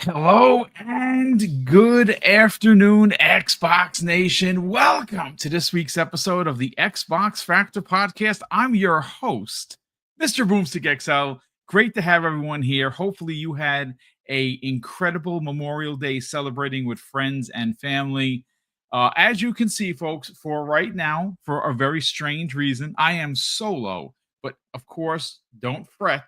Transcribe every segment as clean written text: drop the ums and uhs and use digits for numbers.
Hello and good afternoon, Xbox Nation. Welcome to this week's episode of the Xbox Factor Podcast. I'm your host, Mr. BoomStick XL. Great to have everyone here. Hopefully, you had a incredible Memorial Day celebrating with friends and family. As you can see, folks, for right now, for a very strange reason, I am solo. But of course, don't fret.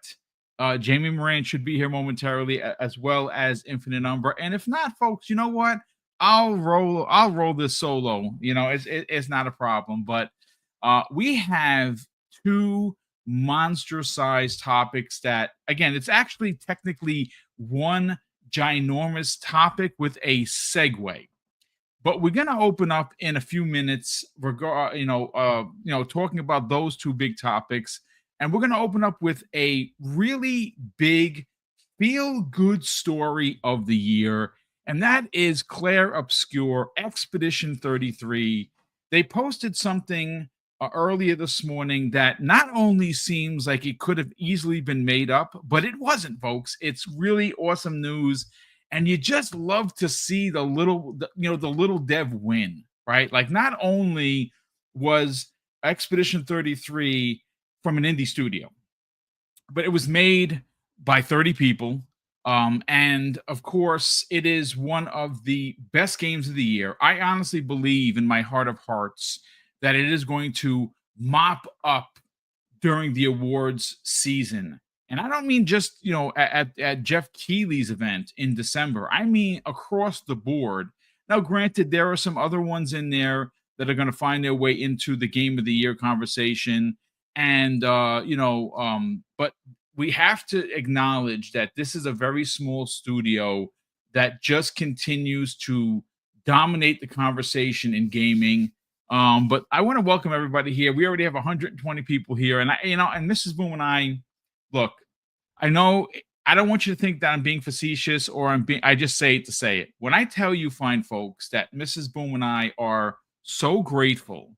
Jamie Moran should be here momentarily, as well as Infinite Number. And if not, folks, you know what? I'll roll this solo. It's not a problem. But we have two monster-sized topics that, again, it's actually technically one ginormous topic with a segue. But we're gonna open up in a few minutes, talking about those two big topics, and we're gonna open up with a really big feel-good story of the year, and that is Claire Obscure Expedition 33. They posted something earlier this morning that not only seems like it could have easily been made up, but it wasn't, folks. It's really awesome news, and you just love to see the little dev win, right? Like, not only was Expedition 33 from an indie studio, but it was made by 30 people. And of course, it is one of the best games of the year. I honestly believe in my heart of hearts that it is going to mop up during the awards season. And I don't mean just, at Jeff Keighley's event in December. I mean across the board. Now, granted, there are some other ones in there that are going to find their way into the game of the year conversation. And, but we have to acknowledge that this is a very small studio that just continues to dominate the conversation in gaming. But I want to welcome everybody here. We already have 120 people here, and and Mrs. Boom and I, look, I know I don't want you to think that I'm being facetious or I just say it to say it. When I tell you, fine folks, that Mrs. Boom and I are so grateful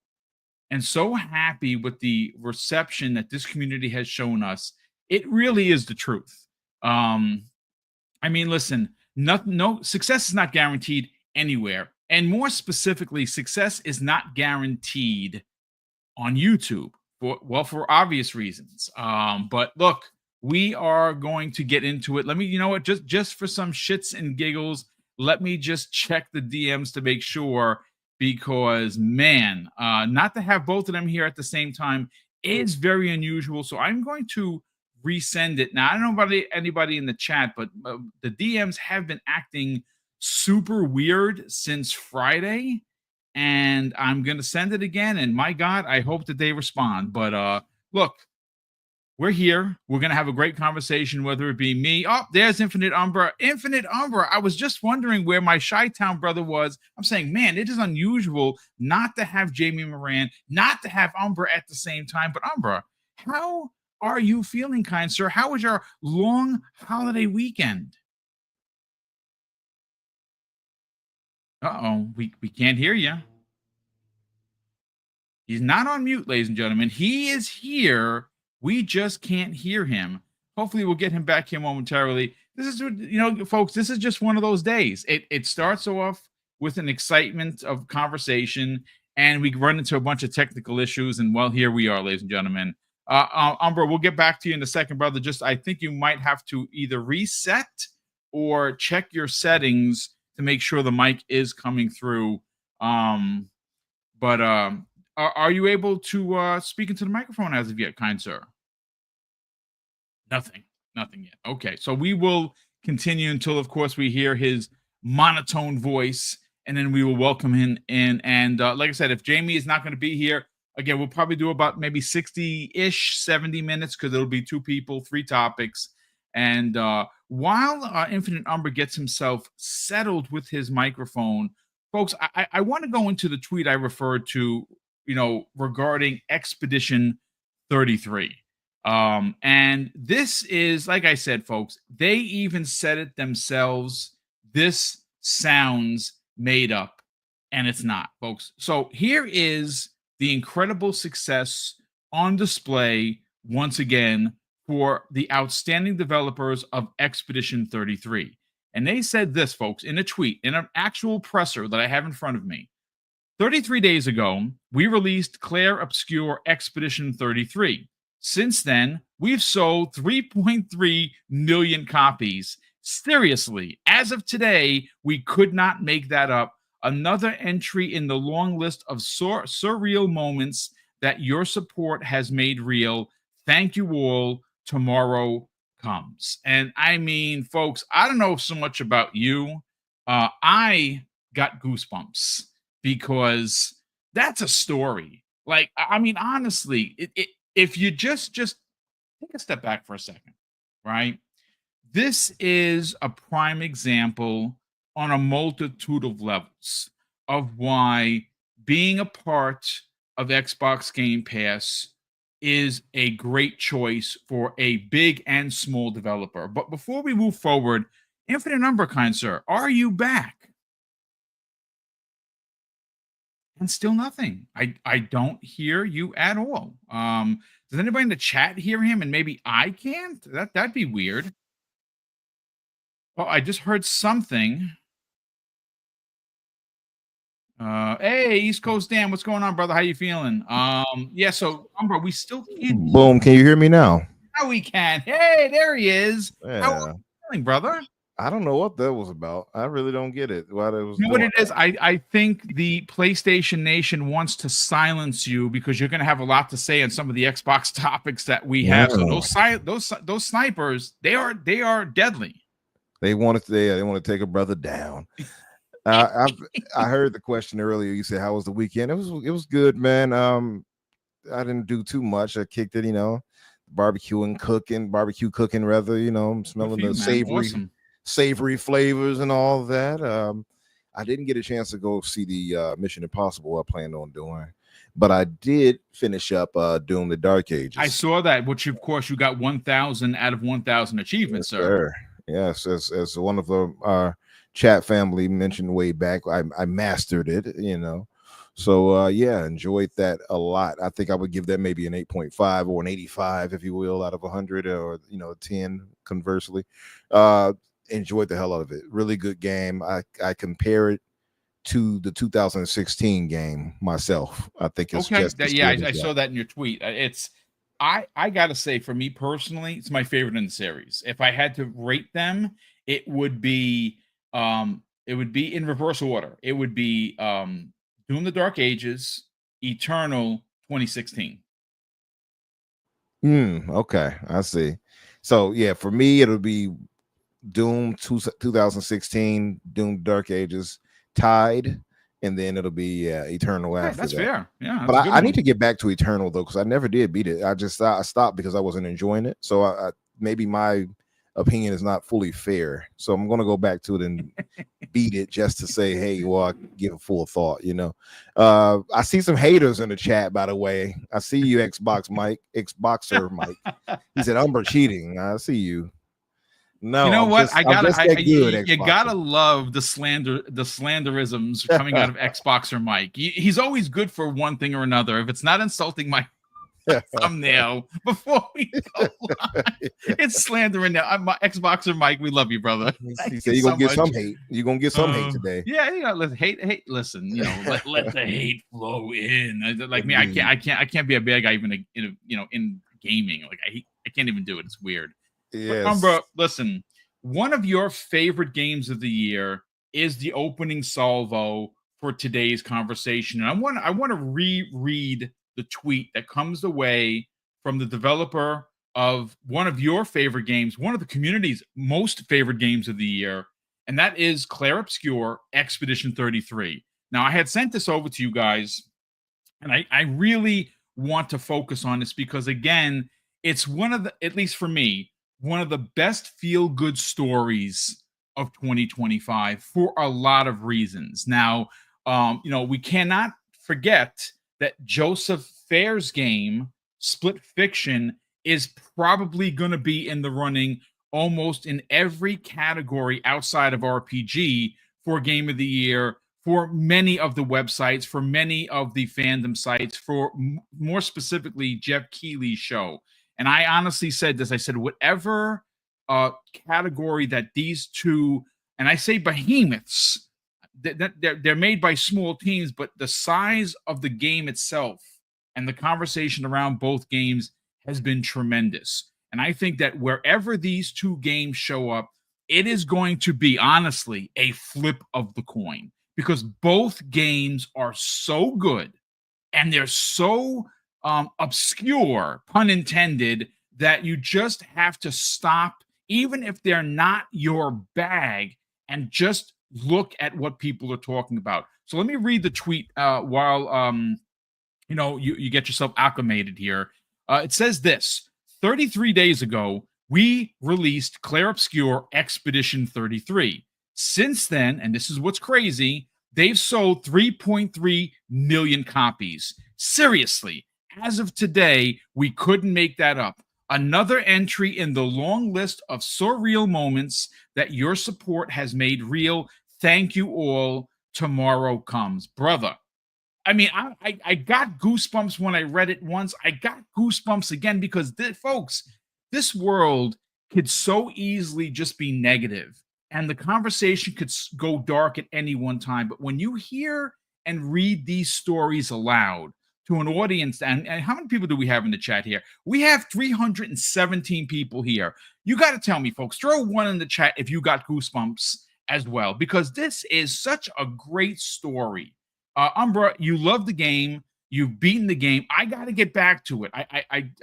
and so happy with the reception that this community has shown us, it really is the truth. I mean, listen, no success is not guaranteed anywhere. And more specifically, success is not guaranteed on YouTube for obvious reasons. But look, we are going to get into it. Let me, just for some shits and giggles, let me just check the DMs to make sure, because man, not to have both of them here at the same time is very unusual. So I'm going to resend it. Now, I don't know about anybody in the chat, but the DMs have been acting super weird since Friday, and I'm going to send it again. And my God, I hope that they respond. But look, we're here. We're going to have a great conversation, whether it be me. Oh, there's Infinite Umbra. Infinite Umbra. I was just wondering where my Chi-Town brother was. I'm saying, man, it is unusual not to have Jamie Moran, not to have Umbra at the same time. But Umbra, how are you feeling, kind sir? How was your long holiday weekend? Uh-oh, we can't hear you. He's not on mute, ladies and gentlemen. He is here. We just can't hear him. Hopefully, we'll get him back here momentarily. This is, folks, this is just one of those days. It starts off with an excitement of conversation, and we run into a bunch of technical issues. And well, here we are, ladies and gentlemen. Umbra, we'll get back to you in a second, brother. I think you might have to either reset or check your settings to make sure the mic is coming through. But are you able to speak into the microphone as of yet, kind sir? Nothing yet. Okay, so we will continue until, of course, we hear his monotone voice, and then we will welcome him in. And like I said, if Jamie is not going to be here, again, we'll probably do about maybe 60-ish, 70 minutes, because it'll be two people, three topics. And while Infinite Umber gets himself settled with his microphone, folks, I want to go into the tweet I referred to, regarding Expedition 33. And this is, like I said, folks, they even said it themselves. This sounds made up, and it's not, folks. So here is the incredible success on display once again for the outstanding developers of Expedition 33. And they said this, folks, in a tweet, in an actual presser that I have in front of me. 33 days ago, we released Claire Obscure Expedition 33. Since then, we've sold 3.3 million copies. Seriously, as of today, we could not make that up. Another entry in the long list of surreal moments that your support has made real. Thank you all. Tomorrow comes. And I mean, folks, I don't know so much about you. I got goosebumps because that's a story. Like, I mean, honestly, if you just take a step back for a second, right? This is a prime example on a multitude of levels of why being a part of Xbox Game Pass is a great choice for a big and small developer. But before we move forward, Infinite Number, kind sir, are you back? And still nothing. I don't hear you at all. Does anybody in the chat hear him? And maybe I can't. That'd be weird. Oh, I just heard something. Hey, East Coast Dan, what's going on, brother? How you feeling? Yeah. So, Umbra, we still can't. Boom. Can you hear me now? Now we can. Hey, there he is. How are Yeah. you feeling, brother? I don't know what that was about. I really don't get it. Why that was You know what doing it is? I think the PlayStation Nation wants to silence you because you're going to have a lot to say on some of the Xbox topics that we have. So those snipers, they are deadly. They wanted to. They want to take a brother down. I heard the question earlier. You said, "How was the weekend?" It was good, man. I didn't do too much. I kicked it, barbecue cooking rather. I'm smelling the savory flavors and all that. I didn't get a chance to go see the Mission Impossible I planned on doing, but I did finish up Doom: The Dark Ages. I saw that, which of course you got 1,000 out of 1,000 achievements, yes, sir. Yes, as one of our chat family mentioned way back, I mastered it, So yeah, enjoyed that a lot. I think I would give that maybe an 8.5 or an 85, if you will, out of 100, or 10 conversely. Enjoyed the hell out of it. Really good game. I compare it to the 2016 game myself. I think it's okay. just I saw that in your tweet. I gotta say, for me personally, it's my favorite in the series. If I had to rate them, it would be in reverse order. It would be Doom: The Dark Ages, Eternal, 2016. Okay, I see. So yeah, for me it'll be Doom 2016, Doom Dark Ages tied, and then it'll be Eternal after that's that. fair. Yeah, but I need to get back to Eternal though, because I never did beat it. I stopped because I wasn't enjoying it. So I maybe my opinion is not fully fair. So I'm gonna go back to it and beat it just to say, hey, well, I give a full thought. I see some haters in the chat, by the way. I see you, Xboxer Mike. He said Umber cheating. I see you. No, you know what? You gotta love the slanderisms coming out of Xboxer Mike. He's always good for one thing or another. If it's not insulting my thumbnail before we go live, it's slandering now. My Xboxer Mike, we love you, brother. He said you're gonna get some hate. You're gonna get some hate today. Yeah, let hate. Listen, let the hate flow in. Like me, I can't be a bad guy even in gaming. Like I can't even do it. It's weird. Yes. Bro, listen, one of your favorite games of the year is the opening salvo for today's conversation. And I want to reread the tweet that comes away from the developer of one of your favorite games, one of the community's most favorite games of the year, and that is Claire Obscure Expedition 33. Now, I had sent this over to you guys, and I really want to focus on this because, again, it's one of the, at least for me, one of the best feel-good stories of 2025 for a lot of reasons. Now, we cannot forget that Joseph Fair's game, Split Fiction, is probably going to be in the running almost in every category outside of RPG for Game of the Year, for many of the websites, for many of the fandom sites, for more specifically Jeff Keighley's show. And I honestly said this. I said, whatever category that these two and I say behemoths. They're made by small teams, but the size of the game itself and the conversation around both games has been tremendous. And I think that wherever these two games show up, it is going to be honestly a flip of the coin because both games are so good and they're so obscure, pun intended, that you just have to stop, even if they're not your bag, and just look at what people are talking about. So let me read the tweet while you get yourself acclimated here. It says this: 33 days ago, we released Clair Obscur Expedition 33. Since then, and this is what's crazy, they've sold 3.3 million copies. Seriously, as of today, we couldn't make that up. Another entry in the long list of surreal moments that your support has made real. Thank you all. Tomorrow comes. Brother, I mean, I got goosebumps when I read it once. I got goosebumps again because, folks, this world could so easily just be negative, and the conversation could go dark at any one time. But when you hear and read these stories aloud to an audience, and how many people do we have in the chat here? We have 317 people here. You got to tell me, folks, throw one in the chat if you got goosebumps as well, because this is such a great story. Umbra, you love the game. You've beaten the game. I got to get back to it.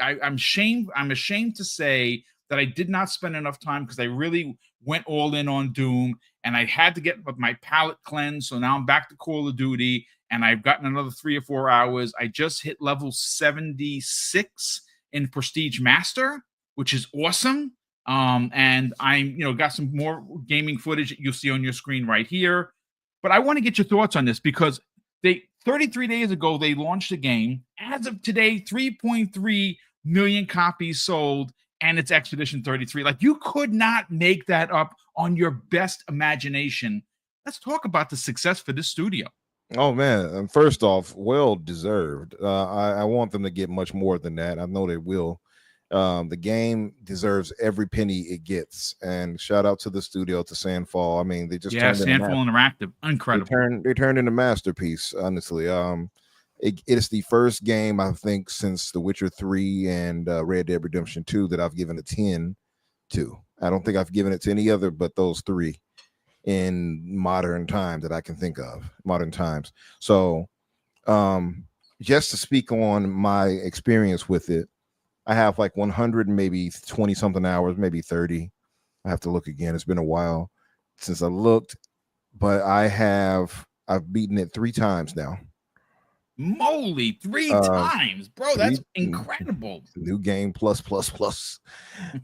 I'm ashamed to say that I did not spend enough time because I really went all in on Doom, and I had to get my palate cleansed. So now I'm back to Call of Duty, and I've gotten another 3 or 4 hours. I just hit level 76 in Prestige Master, which is awesome. And I'm got some more gaming footage that you'll see on your screen right here. But I want to get your thoughts on this because 33 days ago, they launched the game. As of today, 3.3 million copies sold, and it's Expedition 33. Like, you could not make that up on your best imagination. Let's talk about the success for this studio. Oh man! First off, well deserved. I want them to get much more than that. I know they will. The game deserves every penny it gets, and shout out to the studio, to Sandfall. I mean, they just turned Sandfall Interactive, incredible. They turned in a masterpiece. Honestly, it is the first game I think since The Witcher 3 and Red Dead Redemption 2 that I've given a 10 to. I don't think I've given it to any other but those three in modern time that I can think of. Modern times. So, just to speak on my experience with it. I have like 100, maybe 20 something hours, maybe 30. I have to look again. It's been a while since I looked, but I've beaten it 3 times now. Moly, 3 times, bro. That's incredible. New game plus.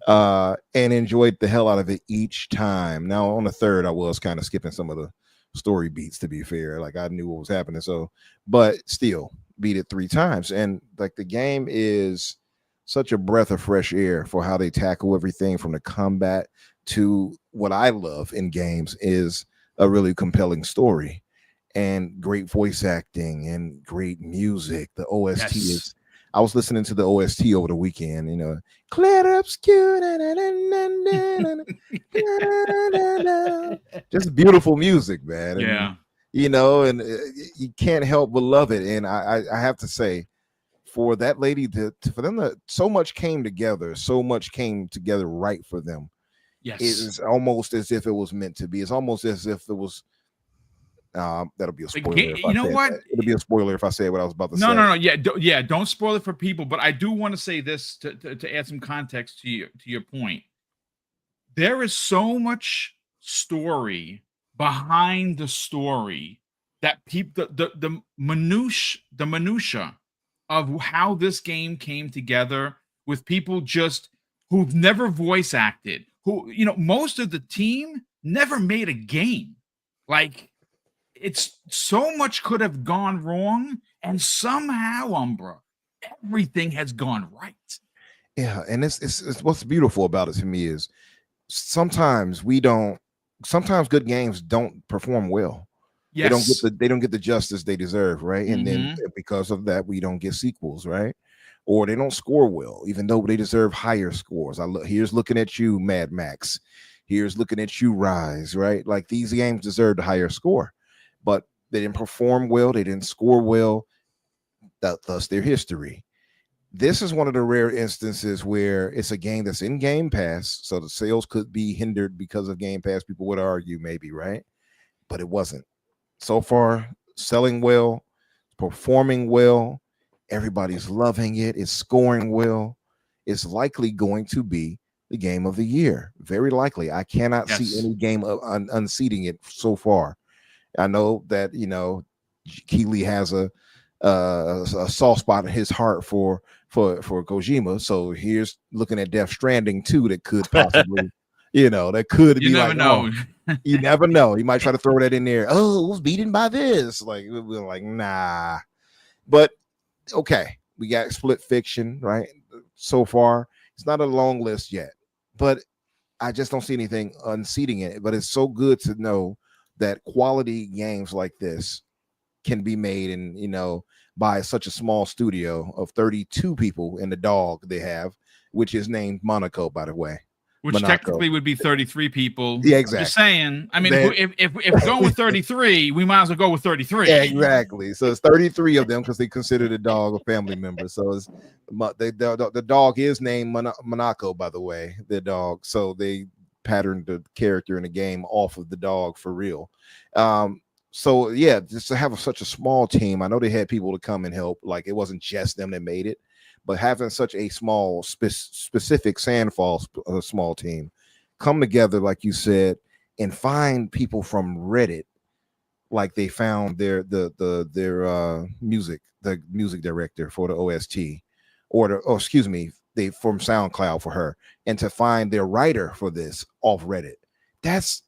And enjoyed the hell out of it each time. Now on the third, I was kind of skipping some of the story beats, to be fair. Like I knew what was happening. So, but still beat it 3 times. And like the game is such a breath of fresh air for how they tackle everything from the combat to what I love in games is a really compelling story and great voice acting and great music. The OST is, I was listening to the OST over the weekend, Clair Obscur, just beautiful music, man. Yeah. And you can't help but love it. And I have to say, for that lady for them to so much came together right for them. Yes, it is almost as if it was meant to be. It's almost as if it was. That'll be a spoiler. It'll be a spoiler if I say what I was about to say. No. Yeah, don't spoil it for people. But I do want to say this to add some context to your point. There is so much story behind the story that people the minutia of how this game came together with people just who've never voice acted, who, most of the team never made a game. Like, it's so much could have gone wrong, and somehow, Umbra, everything has gone right. Yeah, and it's what's beautiful about it to me is sometimes good games don't perform well. Yes. They don't get the justice they deserve, right? And then because of that, we don't get sequels, right? Or they don't score well, even though they deserve higher scores. Here's looking at you, Mad Max. Here's looking at you rise, right? Like these games deserved a higher score, but they didn't perform well. They didn't score well. Thus their history. This is one of the rare instances where it's a game that's in Game Pass, so the sales could be hindered because of Game Pass. People would argue, maybe, right? But it wasn't. So far, selling well, performing well, everybody's loving it, it's scoring well. It's likely going to be the game of the year. Very likely. I cannot see Yes. any game unseating it so far. I know that, Keeley has a soft spot in his heart for Kojima. So here's looking at Death Stranding 2 that could possibly, that could You be never like, oh, know. you never know. He might try to throw that in there. Oh, it was beaten by this. Like, we're like, nah. But okay, we got Split Fiction, right? So far, it's not a long list yet, but I just don't see anything unseating it. But it's so good to know that quality games like this can be made, and by such a small studio of 32 people and the dog they have, which is named Monaco, by the way. Which Monaco. technically would be 33 people. Yeah, exactly. I'm just saying. I mean, if we're going with 33, we might as well go with 33. Yeah, exactly. So it's 33 of them because they consider the dog a family member. So it's the dog is named Monaco, by the way, the dog. So they patterned the character in the game off of the dog for real. So yeah, just to have such a small team. I know they had people to come and help. Like it wasn't just them that made it, but having such a small, specific Sandfall, small team come together, like you said, and find people from Reddit, like they found their music, the music director for the OST, they from SoundCloud for her, and to find their writer for this off Reddit. That's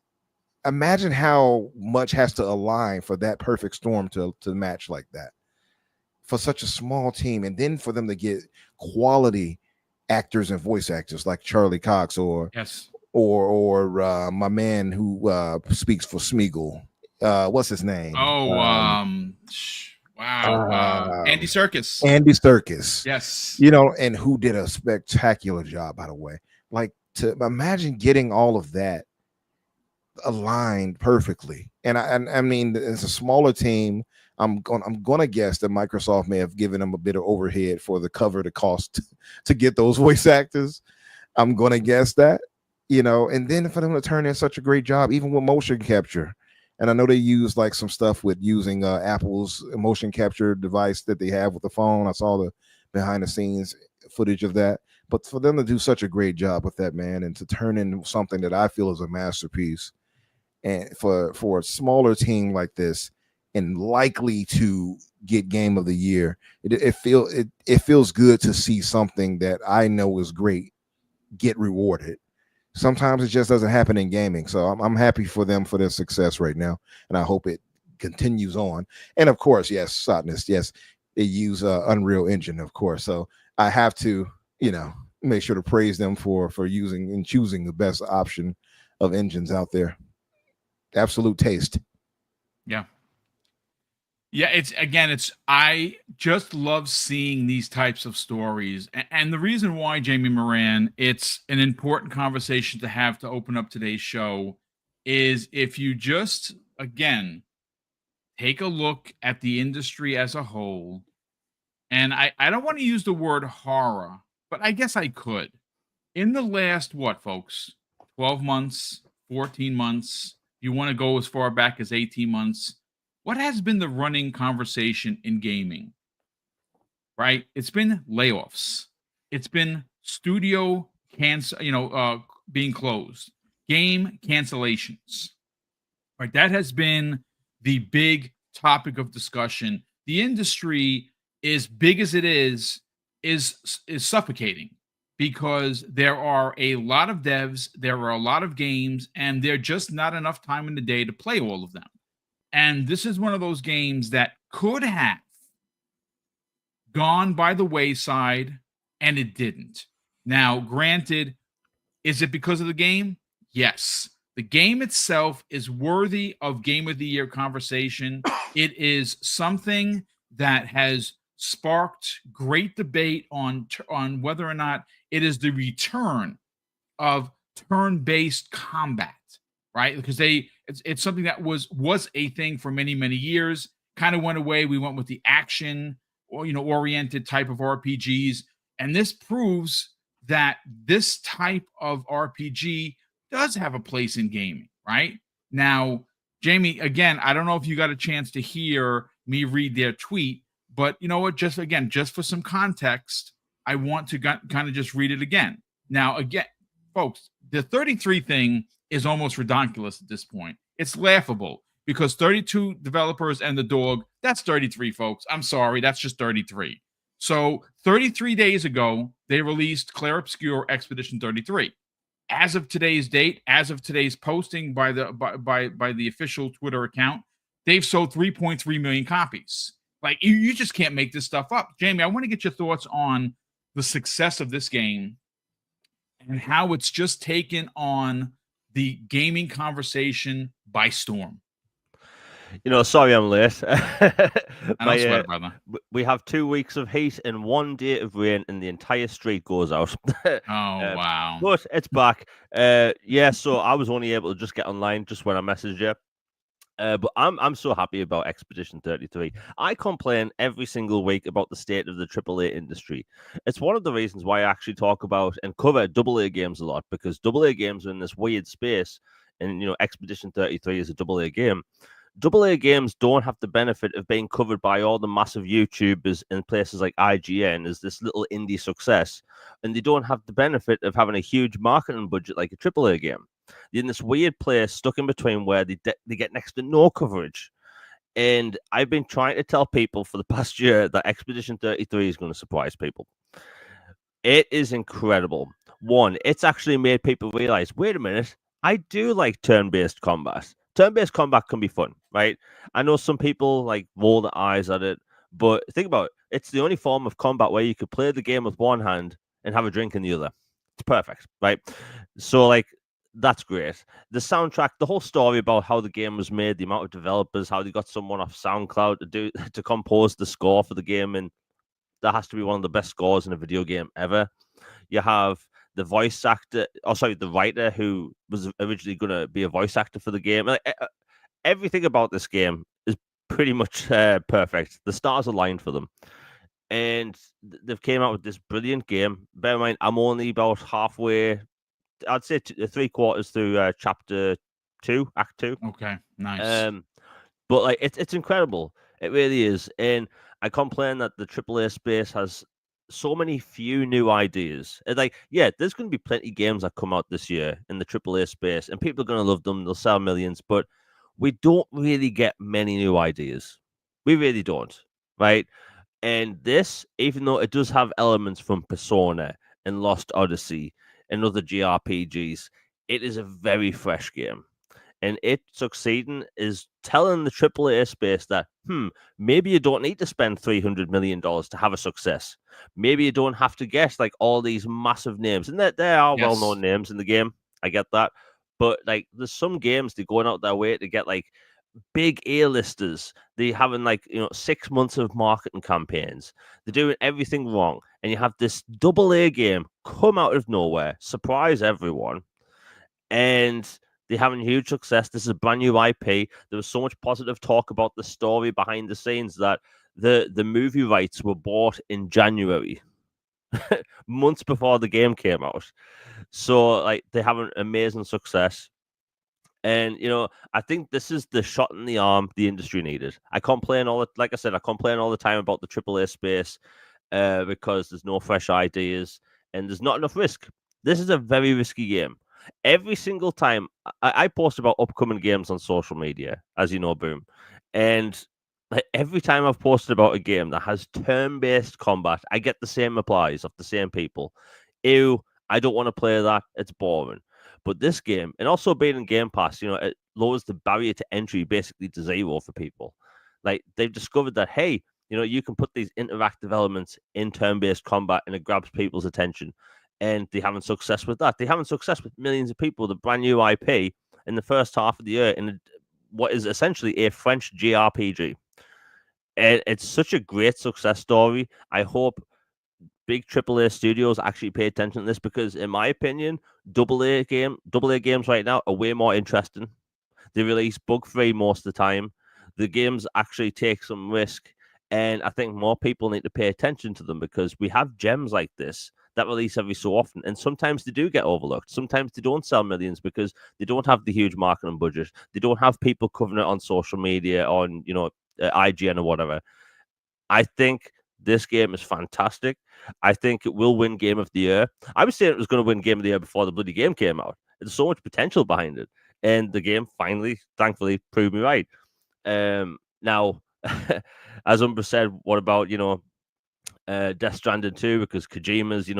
imagine how much has to align for that perfect storm to match like that for such a small team, and then for them to get quality actors and voice actors like Charlie Cox or my man who speaks for Smeagol. What's his name? Wow. Andy Serkis. Andy Serkis. Yes. And who did a spectacular job, by the way. Like, to imagine getting all of that aligned perfectly. And I mean, it's a smaller team. I'm gonna guess that Microsoft may have given them a bit of overhead for the cover, the cost to get those voice actors. I'm gonna guess that, and then for them to turn in such a great job, even with motion capture. And I know they use like some stuff with using Apple's motion capture device that they have with the phone. I saw the behind the scenes footage of that. But for them to do such a great job with that, man, and to turn in something that I feel is a masterpiece, and for a smaller team like this, and likely to get Game of the Year, it feels good to see something that I know is great get rewarded. Sometimes it just doesn't happen in gaming. So I'm happy for them for their success right now, and I hope it continues on. And of course, yes, Sotness, yes, they use Unreal Engine, of course. So I have to, make sure to praise them for using and choosing the best option of engines out there. Absolute taste. Yeah. I just love seeing these types of stories. And the reason why, Jamie Moran, it's an important conversation to have to open up today's show is if you just, again, take a look at the industry as a whole. And I don't want to use the word horror, but I guess I could. In the last, folks, 12 months, 14 months, you want to go as far back as 18 months, what has been the running conversation in gaming? Right? It's been layoffs. It's been studio being closed, game cancellations. Right? That has been the big topic of discussion. The industry, as big as it is suffocating because there are a lot of devs, there are a lot of games, and there just not enough time in the day to play all of them. And this is one of those games that could have gone by the wayside, and it didn't. Now, granted, is it because of the game? Yes. The game itself is worthy of Game of the Year conversation. It is something that has sparked great debate on whether or not it is the return of turn-based combat, right? Because it's something that was a thing for many years, kind of went away. We went with the action or oriented type of RPGs, and this proves that this type of RPG does have a place in gaming, right? Now, Jamie, again, I don't know if you got a chance to hear me read their tweet, but you know what? Just for some context, I want to kind of just read it again. Now, again, folks, the 33 thing is almost ridiculous at this point. It's laughable because 32 developers and the dog, that's 33, folks. I'm sorry, that's just 33. So 33 days ago, they released Clair Obscur Expedition 33. As of today's date, as of today's posting by the official Twitter account, they've sold 3.3 million copies. Like you just can't make this stuff up. Jamie, I want to get your thoughts on the success of this game and how it's just taken on the gaming conversation by storm. Sorry I'm late. I don't sweat it, brother. We have 2 weeks of heat and 1 day of rain, and the entire street goes out. Oh, wow. But it's back. So I was only able to just get online just when I messaged you. But I'm so happy about Expedition 33. I complain every single week about the state of the AAA industry. It's one of the reasons why I actually talk about and cover AA games a lot, because AA games are in this weird space, and Expedition 33 is a AA game. AA games don't have the benefit of being covered by all the massive YouTubers in places like IGN as this little indie success, and they don't have the benefit of having a huge marketing budget like a AAA game. They're in this weird place stuck in between where they get next to no coverage. And I've been trying to tell people for the past year that Expedition 33 is going to surprise people. It is incredible. One, it's actually made people realize, wait a minute, I do like turn-based combat. Turn-based combat can be fun, right? I know some people roll their eyes at it, but think about it. It's the only form of combat where you could play the game with one hand and have a drink in the other. It's perfect, right? So that's great. The soundtrack, the whole story about how the game was made, the amount of developers, how they got someone off SoundCloud to compose the score for the game, and that has to be one of the best scores in a video game ever. You have the the writer who was originally going to be a voice actor for the game. Everything about this game is pretty much perfect. The stars aligned for them. And they've came out with this brilliant game. Bear in mind, I'm only about halfway, I'd say 3/4 through chapter 2, act 2. Okay, nice. But it's incredible. It really is. And I complain that the AAA space has so many few new ideas. There's going to be plenty of games that come out this year in the AAA space, and people are going to love them. They'll sell millions, but we don't really get many new ideas. We really don't, right? And this, even though it does have elements from Persona and Lost Odyssey and other JRPGs, it is a very fresh game. And it succeeding is telling the AAA space that, maybe you don't need to spend $300 million to have a success. Maybe you don't have to get all these massive names. And there are well-known names in the game. I get that. But there's some games they're going out their way to get big A-listers. They're having 6 months of marketing campaigns. They're doing everything wrong. And you have this AA game come out of nowhere, surprise everyone. And they're having huge success. This is a brand new IP. There was so much positive talk about the story behind the scenes that the movie rights were bought in January, months before the game came out. So they have an amazing success. And I think this is the shot in the arm the industry needed. I complain all the time about the AAA space because there's no fresh ideas and there's not enough risk. This is a very risky game. Every single time I post about upcoming games on social media, as you know, Boom, and every time I've posted about a game that has turn-based combat, I get the same replies of the same people. Ew, I don't want to play that. It's boring. But this game, and also being in Game Pass, it lowers the barrier to entry basically to zero for people. They've discovered that, hey, you can put these interactive elements in turn-based combat and it grabs people's attention. And they're having success with that. They're having success with millions of people, the brand new IP in the first half of the year in what is essentially a French JRPG. And it's such a great success story. I hope big AAA studios actually pay attention to this, because, in my opinion, AA games right now are way more interesting. They release bug-free most of the time. The games actually take some risk, and I think more people need to pay attention to them, because we have gems like this that release every so often, and sometimes they do get overlooked. Sometimes they don't sell millions because they don't have the huge marketing budget. They don't have people covering it on social media, on IGN or whatever. I think this game is fantastic. I think it will win Game of the Year. I was saying it was going to win Game of the Year before the bloody game came out. There's so much potential behind it, and the game finally, thankfully, proved me right. Now, as Umbra said, what about Death Stranding 2? Because Kojima's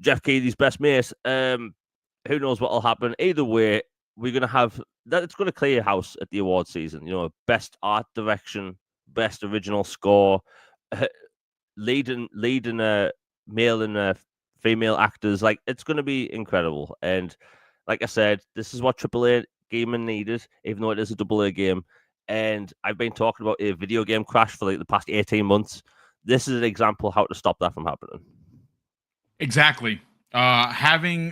Jeff Keighley's best mate. Who knows what will happen? Either way, we're gonna have that. It's gonna clear house at the award season. Best art direction, best original score, leading male and female actors. Like, it's gonna be incredible. And like I said, this is what AAA gaming needed, even though it is a AA game. And I've been talking about a video game crash for like the past 18 months. This is an example how to stop that from happening. Exactly. Having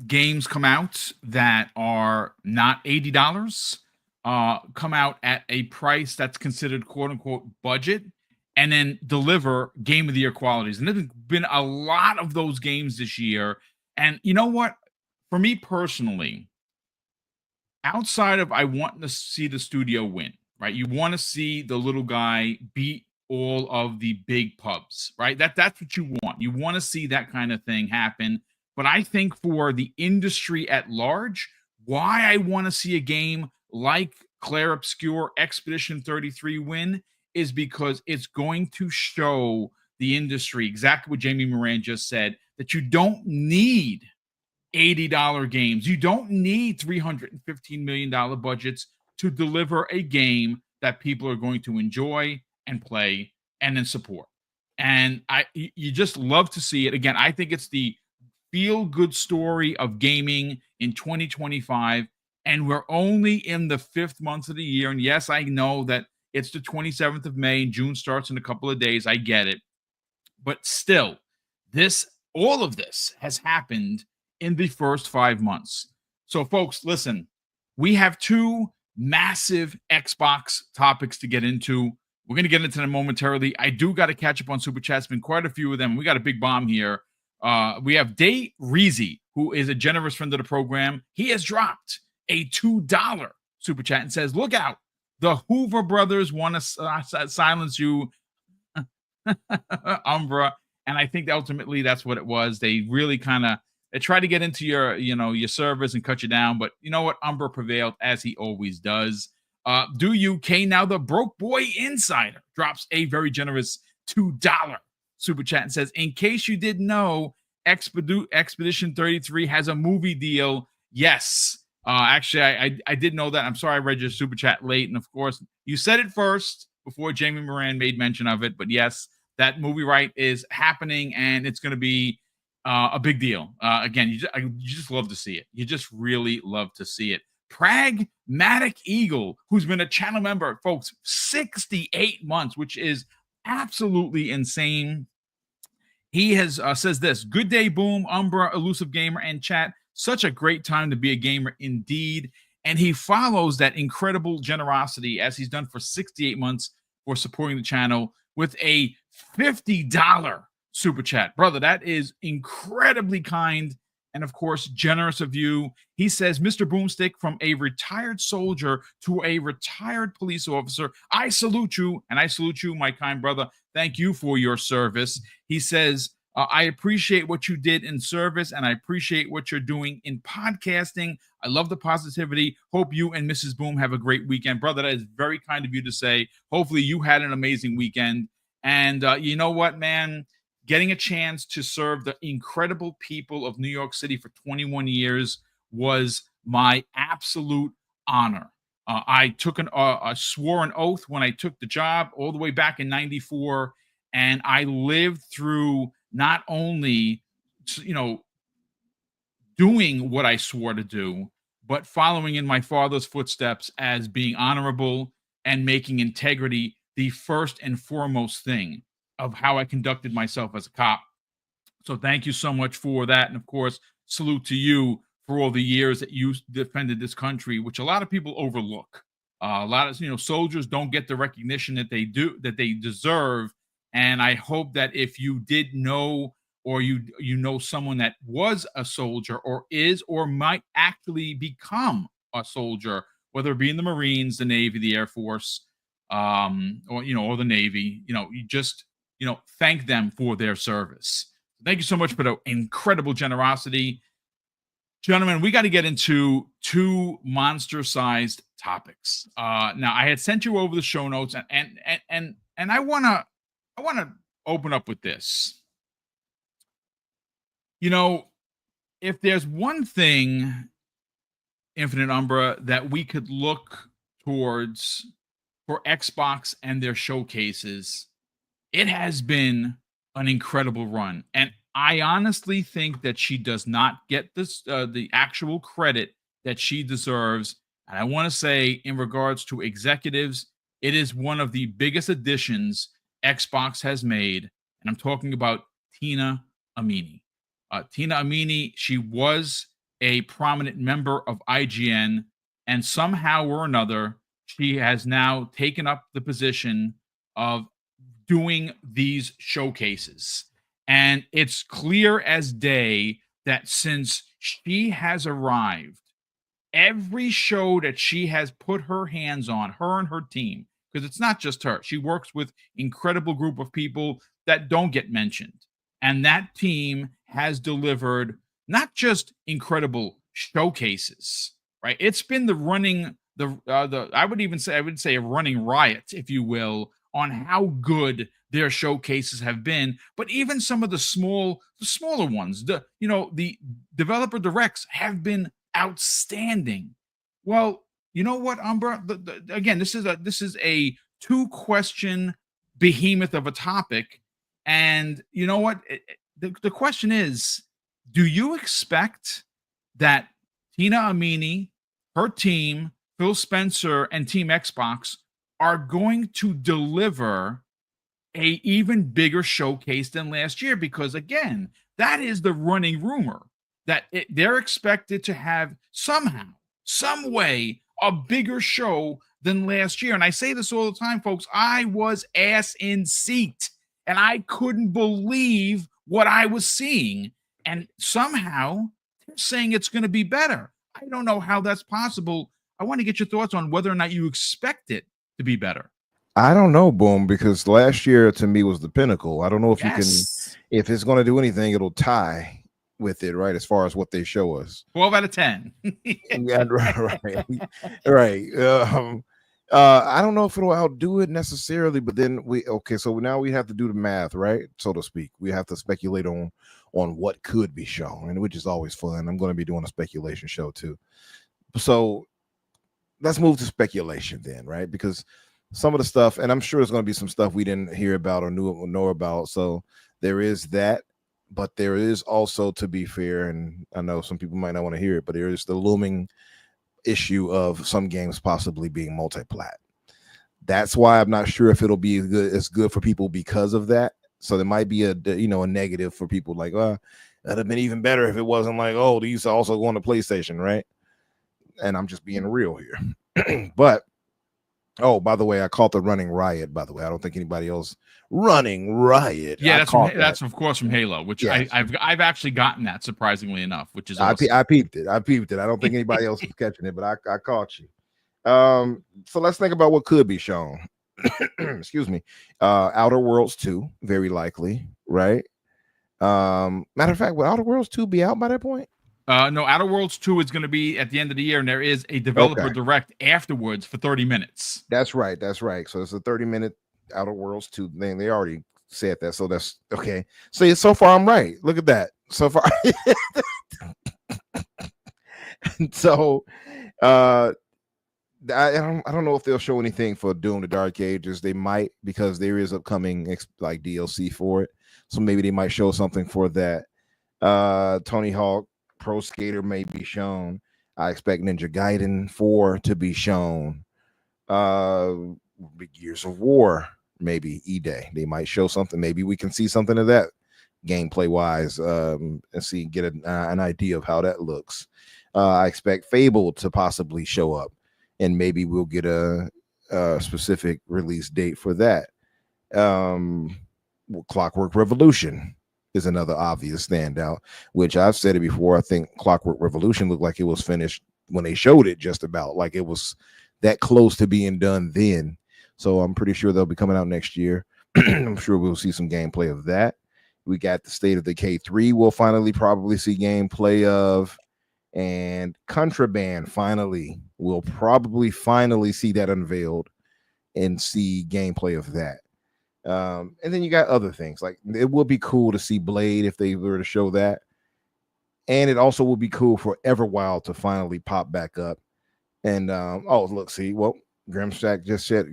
games come out that are not $80, come out at a price that's considered quote unquote budget, and then deliver Game of the Year qualities. And there's been a lot of those games this year. And you know what? For me personally, outside of I want to see the studio win, right? You want to see the little guy beat all of the big pubs, right? That's what you want. You want to see that kind of thing happen. But I think for the industry at large, why I want to see a game like Claire Obscure Expedition 33 win is because it's going to show the industry exactly what Jamie Moran just said, that you don't need $80 games. You don't need $315 million budgets to deliver a game that people are going to enjoy and play and then support. And you just love to see it. Again, I think it's the feel-good story of gaming in 2025, and we're only in the 5th month of the year. And yes, I know that it's the 27th of May and June starts in a couple of days. I get it. But still, all of this has happened in the first 5 months. So, folks, listen, we have 2 massive Xbox topics to get into. We're going to get into them momentarily. I do got to catch up on Super Chat's been quite a few of them. We got a big bomb here. We have Day Reezy, who is a generous friend of the program. He has dropped a $2 Super Chat and says, look out. The Hoover brothers want to silence you, Umbra. And I think ultimately that's what it was. They really they tried to get into your servers and cut you down. But you know what? Umbra prevailed, as he always does. Do you, K, now the Broke Boy Insider, drops a very generous $2 Super Chat and says, in case you didn't know, Expedition 33 has a movie deal. Yes. Actually, I did know that. I'm sorry I read your Super Chat late. And of course, you said it first before Jamie Moran made mention of it. But yes, that movie right is happening, and it's going to be a big deal. Again, you just love to see it. You just really love to see it. Pragmatic Eagle, who's been a channel member, folks, 68 months, which is absolutely insane. He has says this: good day, Boom, Umbra, Elusive Gamer, and chat. Such a great time to be a gamer indeed. And he follows that incredible generosity, as he's done for 68 months, for supporting the channel with a $50 Super Chat. Brother, that is incredibly kind and, of course, generous of you. He says, Mr. Boomstick, from a retired soldier to a retired police officer, I salute you, and I salute you, my kind brother. Thank you for your service. He says, I appreciate what you did in service, and I appreciate what you're doing in podcasting. I love the positivity. Hope you and Mrs. Boom have a great weekend. Brother, that is very kind of you to say. Hopefully you had an amazing weekend. And you know what, man? Getting a chance to serve the incredible people of New York City for 21 years was my absolute honor. I took I swore an oath when I took the job all the way back in '94, and I lived through not only, doing what I swore to do, but following in my father's footsteps as being honorable and making integrity the first and foremost thing of how I conducted myself as a cop. So thank you so much for that. And of course, salute to you for all the years that you defended this country, which a lot of people overlook. A lot of soldiers don't get the recognition that they deserve. And I hope that if you did know, or you know someone that was a soldier or is or might actually become a soldier, whether it be in the Marines, the Navy, the Air Force, or the Navy, you just thank them for their service. Thank you so much for the incredible generosity. Gentlemen, we got to get into two monster-sized topics. Now, I had sent you over the show notes, and I wanna open up with this. If there's one thing, Infinite Umbra, that we could look towards for Xbox and their showcases, it has been an incredible run. And I honestly think that she does not get the actual credit that she deserves. And I want to say, in regards to executives, it is one of the biggest additions Xbox has made. And I'm talking about Tina Amini. Tina Amini, she was a prominent member of IGN, and somehow or another, she has now taken up the position of doing these showcases. And it's clear as day that since she has arrived, every show that she has put her hands on, her and her team, because it's not just her, she works with incredible group of people that don't get mentioned. And that team has delivered not just incredible showcases, right? It's been I would say a running riot, if you will, on how good their showcases have been. But even some of the smaller ones, the developer directs have been outstanding. Well, you know what, Umbra? Again, this is a 2-question behemoth of a topic, and you know what? The question is, do you expect that Tina Amini, her team, Phil Spencer, and Team Xbox are going to deliver a even bigger showcase than last year? Because again, that is the running rumor that they're expected to have somehow, some way, a bigger show than last year. And I say this all the time, folks. I was ass in seat, and I couldn't believe what I was seeing. And somehow they're saying it's going to be better. I don't know how that's possible. I want to get your thoughts on whether or not you expect it to be better. I don't know, Boom, because last year to me was the pinnacle. I don't know if Yes. if it's going to do anything, it'll tie with it, right? As far as what they show us. 12 out of 10. Yeah, right. I don't know if it'll outdo it necessarily, but then so now we have to do the math, right? So to speak. We have to speculate on what could be shown, and which is always fun. I'm going to be doing a speculation show too. So let's move to speculation then, right? Because some of the stuff, and I'm sure there's going to be some stuff we didn't hear about or know about. So there is that, but there is also, to be fair, and I know some people might not want to hear it, but there is the looming issue of some games possibly being multi-plat. That's why I'm not sure if it'll be as good for people because of that. So there might be a negative for people like, that'd have been even better if it wasn't like, oh, these are also going to PlayStation, right? And I'm just being real here. But by the way, I caught the running riot. By the way, I don't think anybody else running riot. Yeah, that's of course from Halo, which yes. I've actually gotten that, surprisingly enough, which is awesome. I peeped it. I don't think anybody else was catching it, but I caught you. So let's think about what could be shown. Excuse me. Outer Worlds 2, very likely, right? Matter of fact, will Outer Worlds 2 be out by that point? No, Outer Worlds 2 is going to be at the end of the year, and there is a developer direct afterwards for 30 minutes. That's right. So it's a 30-minute Outer Worlds 2 thing. They already said that, so that's okay. So far I'm right. Look at that. So far. So I don't know if they'll show anything for Doom: The Dark Ages. They might, because there is upcoming like DLC for it. So maybe they might show something for that. Tony Hawk Pro Skater may be shown. I expect Ninja Gaiden 4 to be shown. Gears of War maybe E-Day. They might show something. Maybe we can see something of that gameplay wise, and get an idea of how that looks. I expect Fable to possibly show up, and maybe we'll get a specific release date for that. Clockwork Revolution is another obvious standout, which I've said it before. I think Clockwork Revolution looked like it was finished when they showed it, just about like it was that close to being done then. So I'm pretty sure they'll be coming out next year. I'm sure we'll see some gameplay of that. We got the State of Decay 3 we'll finally probably see gameplay of, and Contraband finally we'll probably finally see that unveiled and see gameplay of that. And then you got other things, like it would be cool to see Blade if they were to show that. And it also would be cool for Everwild to finally pop back up. And Grimshark just said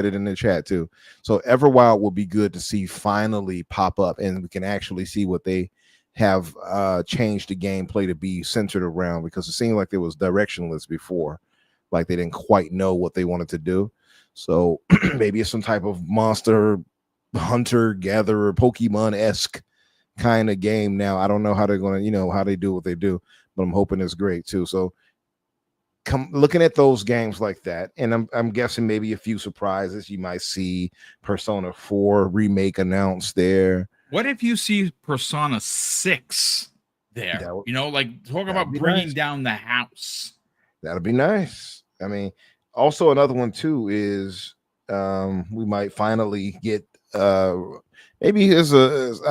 it in the chat too. So Everwild will be good to see finally pop up, and we can actually see what they have changed the gameplay to be centered around, because it seemed like it was directionless before, like they didn't quite know what they wanted to do. So maybe it's some type of monster hunter gatherer Pokemon-esque kind of game now. I don't know how they're going to, how they do what they do, but I'm hoping it's great too. So looking at those games like that, and I'm guessing maybe a few surprises. You might see Persona 4 remake announced there. What if you see Persona 6 there? Talk about bringing down the house. That'll be nice. I mean, also another one too is we might finally get maybe I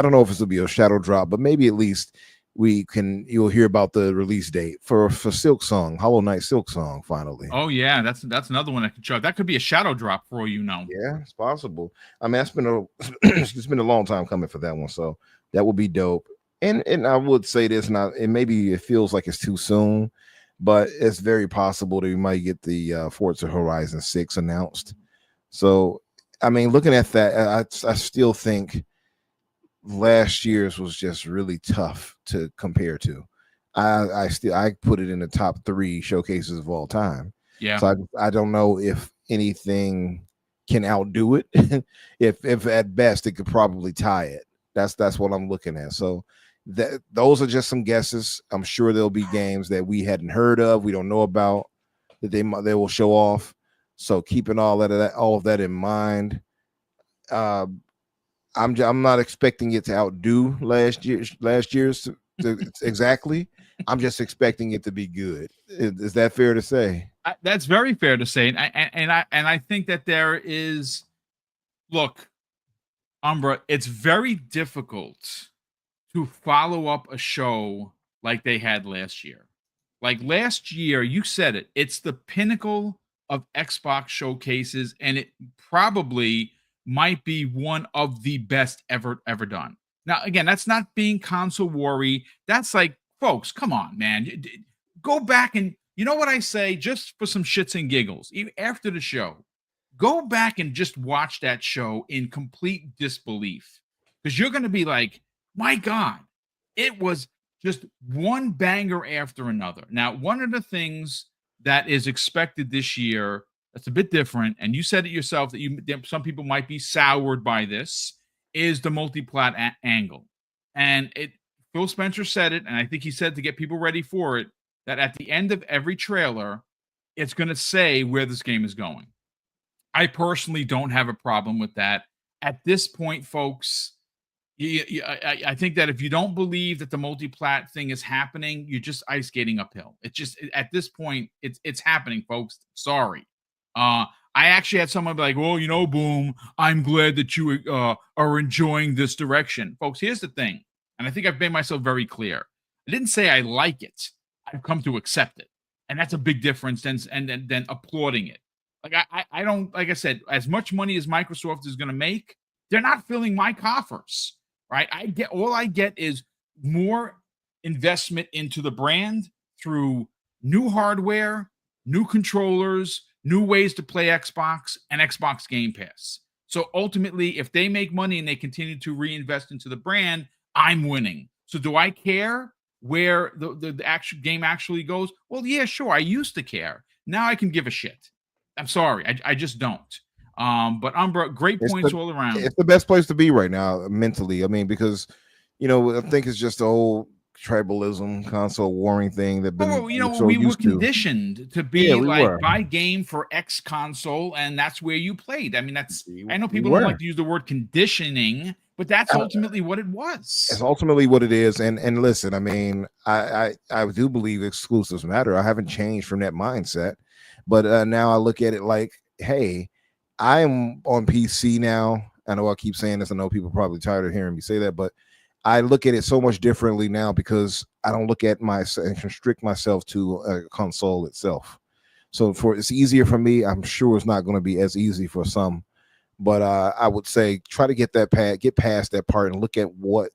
don't know if this will be a shadow drop, but maybe at least you'll hear about the release date for Silksong, Hollow Knight Silksong finally. Oh yeah, that's another one that could show. That could be a shadow drop for all you know. Yeah, it's possible. I mean, it's been a long time coming for that one, so that would be dope. And I would say this, and maybe it feels like it's too soon, but it's very possible that we might get the Forza Horizon 6 announced. So, I mean, looking at that, I still think last year's was just really tough to compare to. I put it in the top 3 showcases of all time. Yeah. So I don't know if anything can outdo it. if at best it could probably tie it. That's what I'm looking at. So those are just some guesses. I'm sure there'll be games that we hadn't heard of, we don't know about, that they will show off. So keeping all of that in mind, I'm not expecting it to outdo last year's exactly. I'm just expecting it to be good. Is that fair to say? That's very fair to say, and I think that there is. Look, Umbra, it's very difficult to follow up a show like they had last year. Like last year, you said it. It's the pinnacle of Xbox showcases, and it probably might be one of the best ever done. Now, again, that's not being console worry. That's like, folks, come on, man. Go back and, you know what I say, just for some shits and giggles, even after the show, go back and just watch that show in complete disbelief, because you're going to be like, my God, it was just one banger after another. Now, one of the things that is expected this year that's a bit different, and you said it yourself that some people might be soured by this, is the multi-plat angle. And Phil Spencer said it, and I think he said to get people ready for it, that at the end of every trailer, it's going to say where this game is going. I personally don't have a problem with that. At this point, folks, I think that if you don't believe that the multi-plat thing is happening, you're just ice skating uphill. It's just, at this point, it's happening, folks. Sorry. I actually had someone be like, well, Boom, I'm glad that you are enjoying this direction. Folks, here's the thing, and I think I've made myself very clear. I didn't say I like it. I've come to accept it. And that's a big difference than applauding it. Like, I don't, like I said, as much money as Microsoft is going to make, they're not filling my coffers, right? All I get is more investment into the brand through new hardware, new controllers, new ways to play Xbox, and Xbox Game Pass. So ultimately, if they make money and they continue to reinvest into the brand, I'm winning. So do I care where the actual game actually goes? Well, yeah, sure. I used to care. Now I can give a shit. I'm sorry. I just don't. But Umbra, great points all around. It's the best place to be right now mentally. I mean, because I think it's just the old tribalism, console warring thing that we were conditioned to be were. buy game for X console, and that's where you played. I mean, I know people don't like to use the word conditioning, but that's ultimately what it was. It's ultimately what it is. And listen, I mean, I do believe exclusives matter. I haven't changed from that mindset, but now I look at it like, hey, I'm on PC now. I know I keep saying this. I know people are probably tired of hearing me say that, but I look at it so much differently now because I don't look at and constrict myself to a console itself. So it's easier for me. I'm sure it's not going to be as easy for some, but I would say try to get past that part and look at what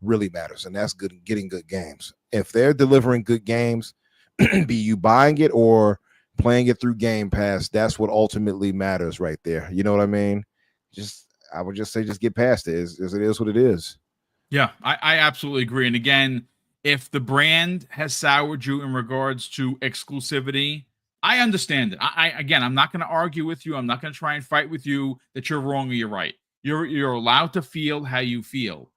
really matters, and that's getting good games. If they're delivering good games, be you buying it or playing it through Game Pass, that's what ultimately matters right there. You know what I mean? I would just say just get past it. It is what it is. Yeah, I absolutely agree. And again, if the brand has soured you in regards to exclusivity, I understand it. I'm not going to argue with you. I'm not going to try and fight with you that you're wrong or you're right. You're allowed to feel how you feel.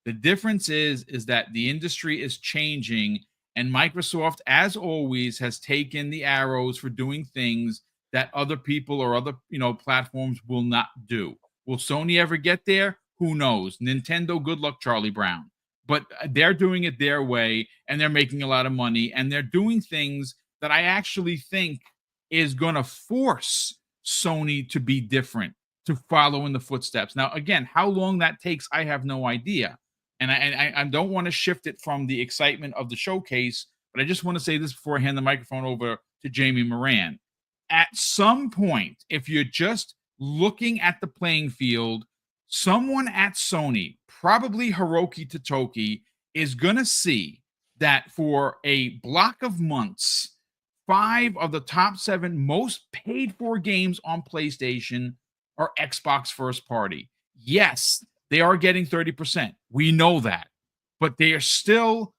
The difference is that the industry is changing, and Microsoft, as always, has taken the arrows for doing things that other people or other platforms will not do. Will Sony ever get there? Who knows? Nintendo, good luck, Charlie Brown. But they're doing it their way, and they're making a lot of money, and they're doing things that I actually think is going to force Sony to be different, to follow in the footsteps. Now, again, how long that takes, I have no idea. And I don't want to shift it from the excitement of the showcase, but I just want to say this before I hand the microphone over to Jamie Moran. At some point, if you're just looking at the playing field, someone at Sony, probably Hiroki Totoki, is going to see that for a block of months, 5 of the top 7 most paid for games on PlayStation are Xbox first party. Yes, they are getting 30%. We know that. But they are still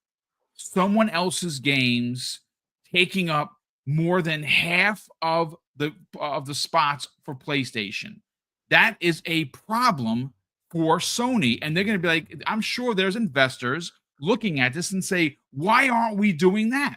someone else's games taking up more than half of the spots for PlayStation. That is a problem for Sony, and they're going to be like, I'm sure there's investors looking at this and say, why aren't we doing that?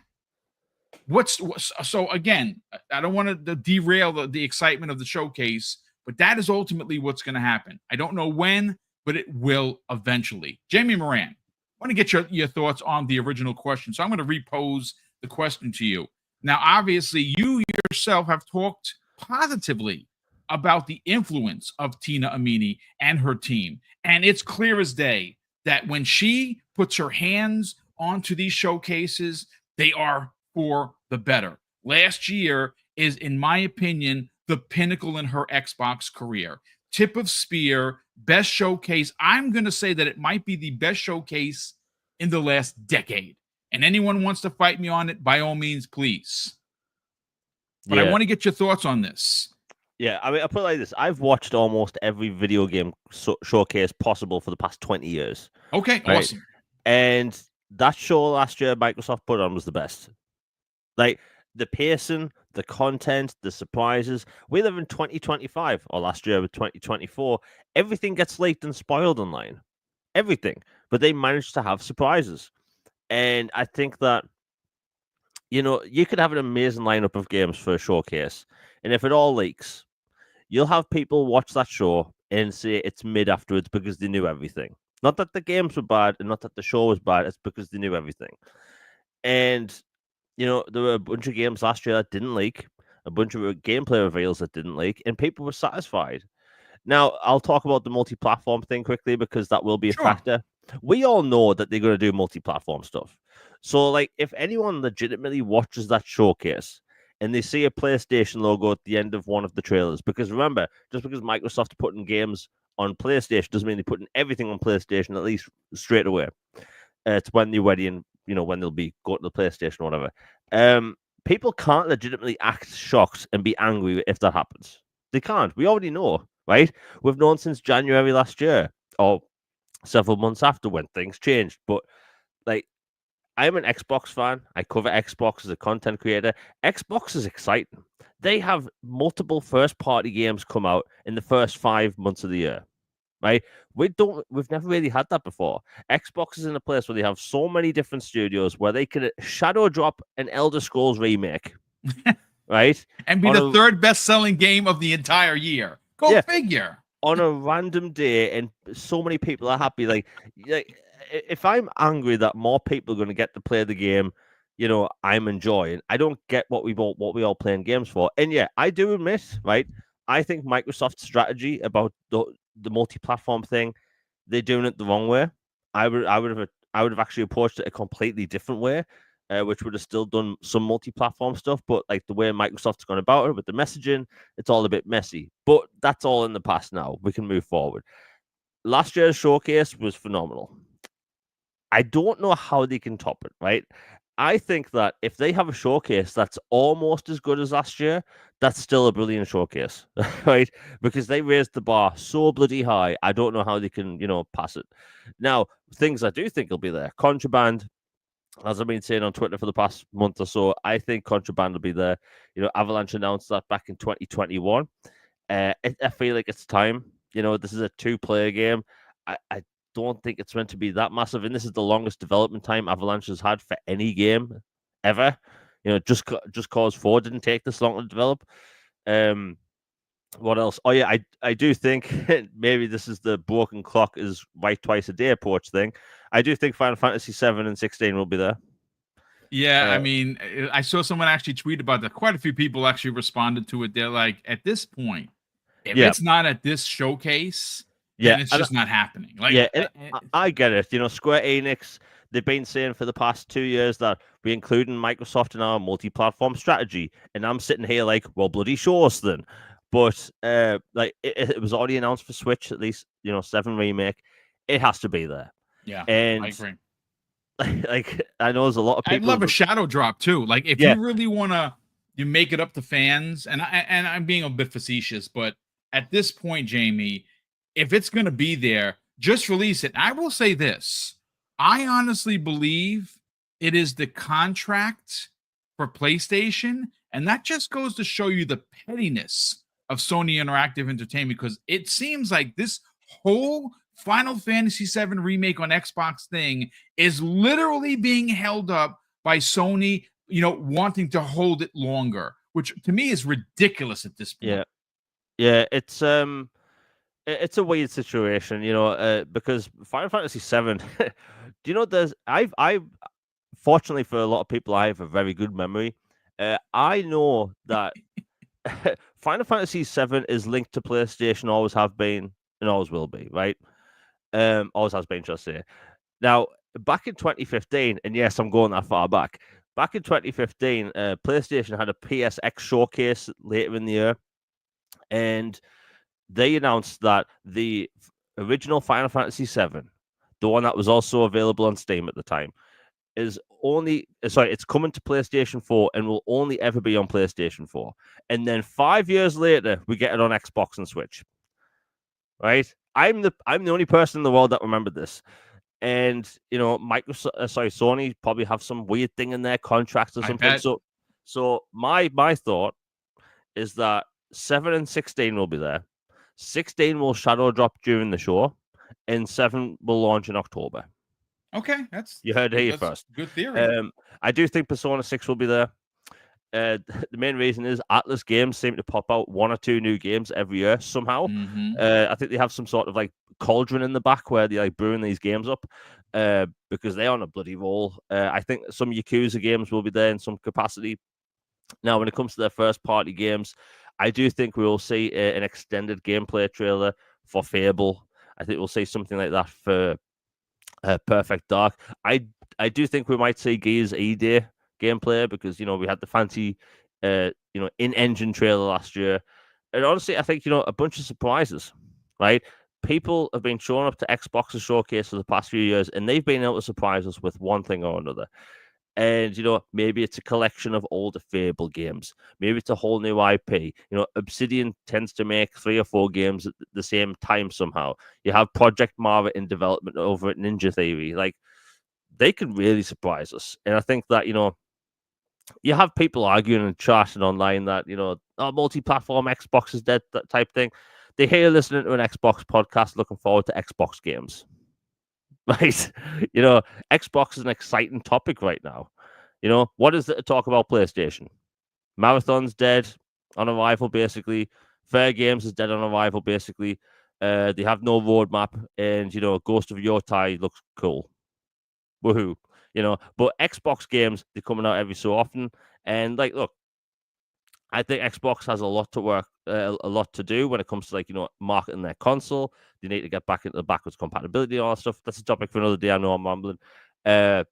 So again, I don't want to derail the excitement of the showcase, but that is ultimately what's going to happen. I don't know when, but it will eventually. Jamie Moran, I want to get your thoughts on the original question. So I'm going to repose the question to you. Now, obviously, you yourself have talked positively about the influence of Tina Amini and her team. And it's clear as day that when she puts her hands onto these showcases, they are for the better. Last year is, in my opinion, the pinnacle in her Xbox career. Tip of spear, best showcase. I'm going to say that it might be the best showcase in the last decade. And anyone wants to fight me on it, by all means, please. But I want to get your thoughts on this. Yeah, I mean, I put it like this. I've watched almost every video game showcase possible for the past 20 years. Okay, right? Awesome. And that show last year Microsoft put on was the best. Like, the pacing, the content, the surprises. We live in 2025, or last year with 2024. Everything gets leaked and spoiled online. Everything. But they managed to have surprises. And I think that, you could have an amazing lineup of games for a showcase. And if it all leaks, you'll have people watch that show and say it's mid afterwards because they knew everything. Not that the games were bad and not that the show was bad. It's because they knew everything. And, there were a bunch of games last year that didn't leak, a bunch of gameplay reveals that didn't leak, and people were satisfied. Now, I'll talk about the multi-platform thing quickly because that will be a factor. We all know that they're going to do multi-platform stuff. So, like, if anyone legitimately watches that showcase and they see a PlayStation logo at the end of one of the trailers, because remember, just because Microsoft are putting games on PlayStation doesn't mean they're putting everything on PlayStation, at least straight away. It's when they're ready and, when they'll be going to the PlayStation or whatever. People can't legitimately act shocked and be angry if that happens. They can't. We already know, right? We've known since January last year or several months after when things changed. But, like, I'm an Xbox fan. I cover Xbox as a content creator. Xbox is exciting. They have multiple first-party games come out in the first 5 months of the year, right? We've never really had that before. Xbox is in a place where they have so many different studios where they could shadow drop an Elder Scrolls remake, right? And be the third best-selling game of the entire year. Go figure. On a random day, and so many people are happy. Like if I'm angry that more people are going to get to play the game, I'm enjoying. I don't get what we all playing games for. And yeah, I do admit, right? I think Microsoft's strategy about the multi-platform thing, they're doing it the wrong way. I would have actually approached it a completely different way, which would have still done some multi-platform stuff. But like the way Microsoft's gone about it with the messaging, it's all a bit messy. But that's all in the past now. We can move forward. Last year's showcase was phenomenal. I don't know how they can top it, right? I think that if they have a showcase that's almost as good as last year, that's still a brilliant showcase, right? Because they raised the bar so bloody high. I don't know how they can, pass it. Now, things I do think will be there. Contraband, as I've been saying on Twitter for the past month or so, I think Contraband will be there. Avalanche announced that back in 2021. I feel like it's time. This is a 2-player game. I don't think it's meant to be that massive, and this is the longest development time Avalanche has had for any game ever. Just Cause 4 didn't take this long to develop. What else? Oh yeah, I do think maybe this is the broken clock is right twice a day approach thing. I do think Final Fantasy 7 and 16 will be there. Yeah, I mean, I saw someone actually tweet about that. Quite a few people actually responded to it. They're like, at this point, if it's not at this showcase, then it's just not happening. Like, I get it. Square Enix, they've been saying for the past 2 years that we're including Microsoft in our multi-platform strategy, and I'm sitting here like, well, bloody show us then. But it was already announced for Switch, at least 7 remake. It has to be there. Yeah, and I agree. Like I know there's a lot of people. I'd love a shadow drop too. Like if you really want to, you make it up to fans. And I'm being a bit facetious, but at this point, Jamie, if it's going to be there, just release it. I will say this: I honestly believe it is the contract for PlayStation, and that just goes to show you the pettiness of Sony Interactive Entertainment, because it seems like this whole Final Fantasy VII remake on Xbox thing is literally being held up by Sony, wanting to hold it longer, which to me is ridiculous at this point. Yeah, it's a weird situation, because Final Fantasy VII. Do you know I've fortunately for a lot of people, I have a very good memory. I know that Final Fantasy VII is linked to PlayStation, always have been, and always will be, right? Always has been, just say. Now, back in 2015, and yes, I'm going that far back. Back in 2015, PlayStation had a PSX showcase later in the year, and they announced that the original Final Fantasy VII, the one that was also available on Steam at the time, it's coming to PlayStation 4 and will only ever be on PlayStation 4. And then 5 years later, we get it on Xbox and Switch. Right? I'm the only person in the world that remembered this. And Sony probably have some weird thing in their contracts or something. So my thought is that 7 and 16 will be there. 16 will shadow drop during the show, and 7 will launch in October. Okay, you heard it here first. Good theory. I do think Persona 6 will be there. The main reason is Atlas Games seem to pop out 1 or 2 new games every year somehow. I think they have some sort of like cauldron in the back where they like brewing these games up because they're on a bloody roll. I think some Yakuza games will be there in some capacity. Now, when it comes to their first party games, I do think we will see an extended gameplay trailer for Fable. I think we'll see something like that for Perfect Dark. I do think we might see Gears E-Day gameplay because we had the fancy in-engine trailer last year, and honestly I think a bunch of surprises, right? People have been showing up to Xbox's showcase for the past few years, and they've been able to surprise us with one thing or another. And maybe it's a collection of older Fable games, maybe it's a whole new IP. Obsidian tends to make 3 or 4 games at the same time somehow. You have Project Mara in development over at Ninja Theory. Like, they can really surprise us. And I think that, you have people arguing and chatting online that, multi-platform Xbox is dead, that type thing. They hear listening to an Xbox podcast looking forward to Xbox games. Right? Xbox is an exciting topic right now. What is it to talk about PlayStation? Marathon's dead on arrival, basically. Fair Games is dead on arrival, basically. They have no roadmap, and Ghost of Yotai looks cool. Woohoo! But Xbox games, they're coming out every so often, and look, I think Xbox has a lot to do when it comes to marketing their console. They need to get back into the backwards compatibility and all that stuff. That's a topic for another day. I know I'm rambling, but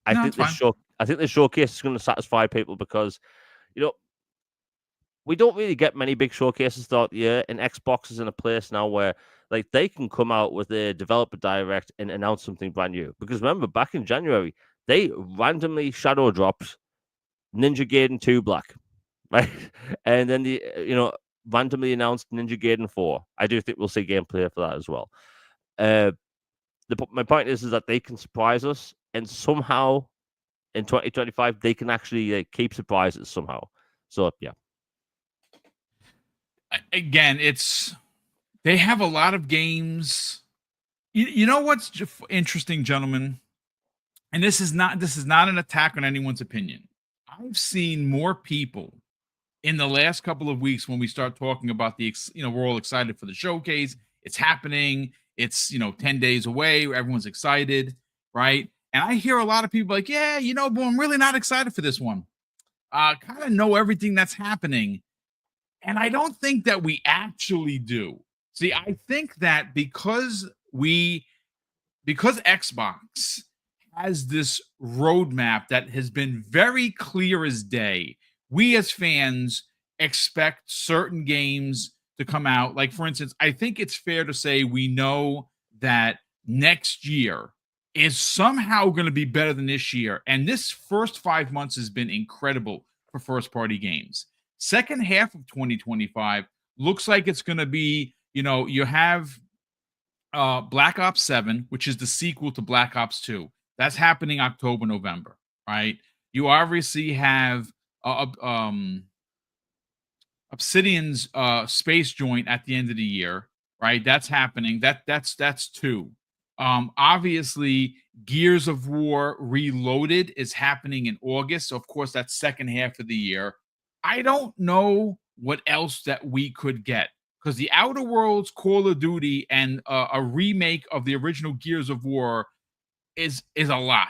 I think this showcase is going to satisfy people because we don't really get many big showcases throughout the year, and Xbox is in a place now where they can come out with a developer direct and announce something brand new. Because remember, back in January, they randomly shadow dropped Ninja Gaiden 2 Black, right? And then the randomly announced Ninja Gaiden 4. I do think we'll see gameplay for that as well. My point is that they can surprise us, and somehow in 2025 they can actually keep surprises somehow. So yeah. Again, they have a lot of games. You know what's interesting, gentlemen, and this is not an attack on anyone's opinion. I've seen more people in the last couple of weeks when we start talking about we're all excited for the showcase. It's happening. It's 10 days away. Everyone's excited, right? And I hear a lot of people like, yeah, but I'm really not excited for this one. Kind of know everything that's happening. And I don't think that we actually do. See, I think that because Xbox has this roadmap that has been very clear as day, we as fans expect certain games to come out. Like, for instance, I think it's fair to say we know that next year is somehow going to be better than this year. And this first 5 months has been incredible for first-party games. Second half of 2025 looks like it's going to be, you have Black Ops 7, which is the sequel to Black Ops 2. That's happening October, November, right? You obviously have Obsidian's space joint at the end of the year, right? That's happening. That's 2. Obviously, Gears of War Reloaded is happening in August. So of course, that's second half of the year. I don't know what else that we could get because the Outer Worlds, Call of Duty, and a remake of the original Gears of War is a lot.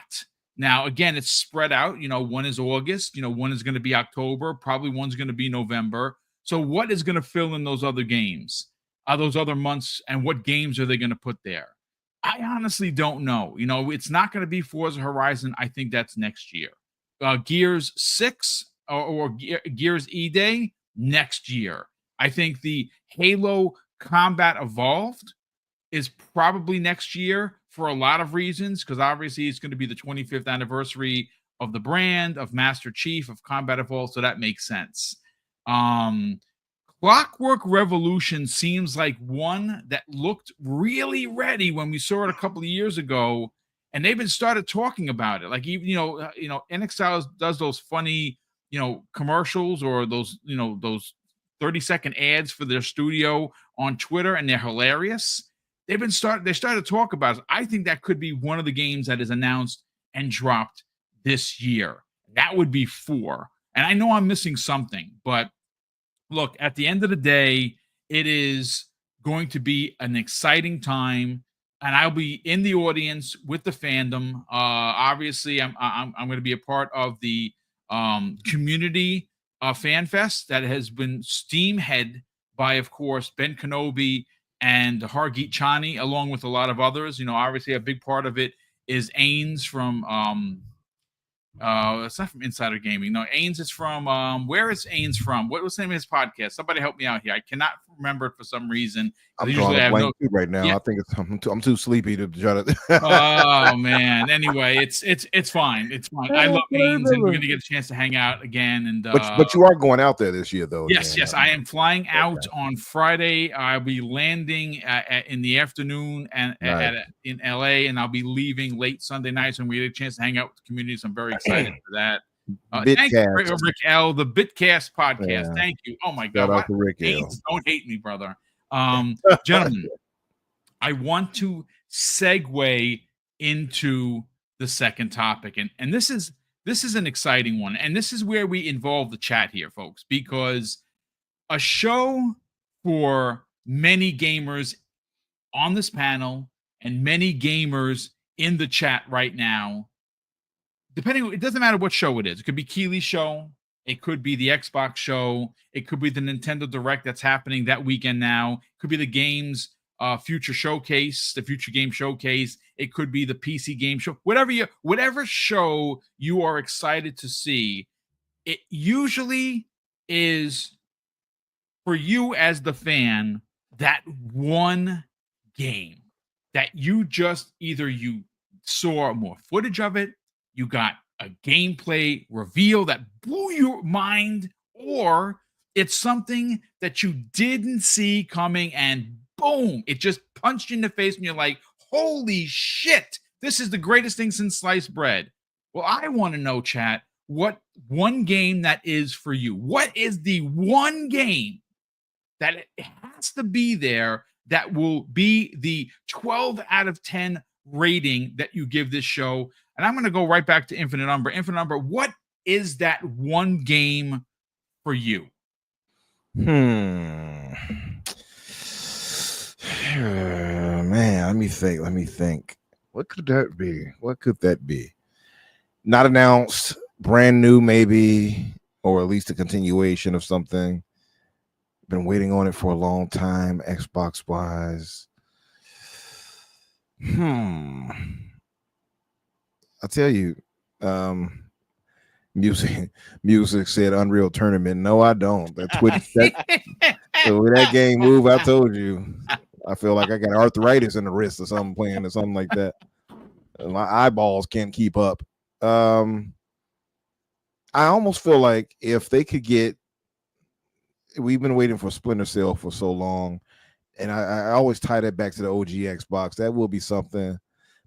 Now, again, it's spread out. One is August. One is going to be October. Probably one's going to be November. So what is going to fill in those other games, those other months, and what games are they going to put there? I honestly don't know. It's not going to be Forza Horizon. I think that's next year. Gears 6 or Gears E-Day next year. I think the Halo Combat Evolved is probably next year for a lot of reasons, because obviously it's going to be the 25th anniversary of the brand, of Master Chief, of Combat Evolved, so that makes sense. Clockwork Revolution seems like one that looked really ready when we saw it a couple of years ago, and they've been started talking about it. Like, even NXL does those funny commercials or those 30-second ads for their studio on Twitter, and they're hilarious. They started to talk about it. I think that could be one of the games that is announced and dropped this year. That would be 4. And I know I'm missing something, but look, at the end of the day, it is going to be an exciting time, and I'll be in the audience with the fandom. Obviously, I'm going to be a part of the community fan fest that has been steamhead by, of course, Ben Kenobi and Hargeet Chani, along with a lot of others. Obviously, a big part of it is Ains from it's not from Insider Gaming. No, Ains is from where is Ains from? What was the name of his podcast? Somebody help me out here. I cannot remember it for some reason. I'm Usually drawing I a have blank no. too right now. Yeah. I think I'm too sleepy to try to. Oh man. Anyway, it's fine. It's fine. I love Haynes, and we're gonna get a chance to hang out again. And But you are going out there this year, though. yes, again. yes, I am flying out on Friday. I'll be landing in the afternoon and Nice. in LA, and I'll be leaving late Sunday night. So we get a chance to hang out with the community. So I'm very excited for that. Thank you, Rick L, the Bitcast podcast. Yeah. Thank you. Oh my Shout God, out to Rick L. Haynes, don't hate me, brother. Gentlemen, I want to segue into the second topic, and this is an exciting one, and this is where we involve the chat here, folks, because a show for many gamers on this panel and many gamers in the chat right now, it doesn't matter what show it is. It could be Keely's show, it could be the Xbox show, it could be the Nintendo Direct that's happening that weekend now, it could be the games future showcase, the future game showcase, it could be the PC game show, whatever show you are excited to see. It usually is, for you as the fan, that one game that you just either you saw more footage of it, you got a gameplay reveal that blew your mind, or it's something that you didn't see coming and boom, it just punched you in the face and you're like, holy shit, this is the greatest thing since sliced bread. Well, I want to know, chat, what one game that is for you. What is the one game that it has to be there that will be the 12 out of 10 rating that you give this show? And I'm going to go right back to Infinite Number. Infinite Number, what is that one game for you? Man, let me think. What could that be? Not announced, brand new maybe, or at least a continuation of something. Been waiting on it for a long time, Xbox wise. I'll tell you, music said Unreal Tournament. No, I don't. That Twitch so with that game move, I told you, I feel like I got arthritis in the wrist or something playing or something like that. My eyeballs can't keep up. I almost feel like if they could get, we've been waiting for Splinter Cell for so long, and I always tie that back to the OG Xbox. That will be something,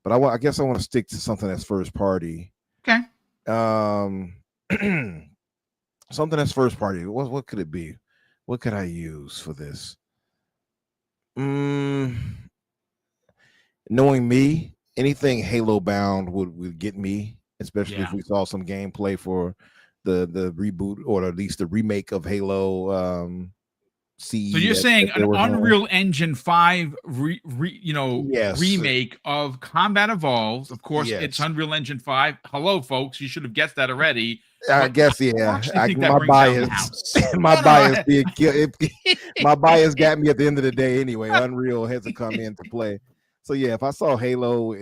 but I guess I want to stick to something that's first party. Okay. Something that's first party. What could it be? What could I use for this? Knowing me, anything Halo bound would get me, especially if we saw some gameplay for the reboot, or at least the remake of Halo. So you're saying an Unreal Engine 5 remake of Combat Evolved. Of course, it's Unreal Engine 5. Hello, folks. You should have guessed that already. I guess, yeah. My bias got me at the end of the day anyway. Unreal has to come into play. So yeah, if I saw Halo,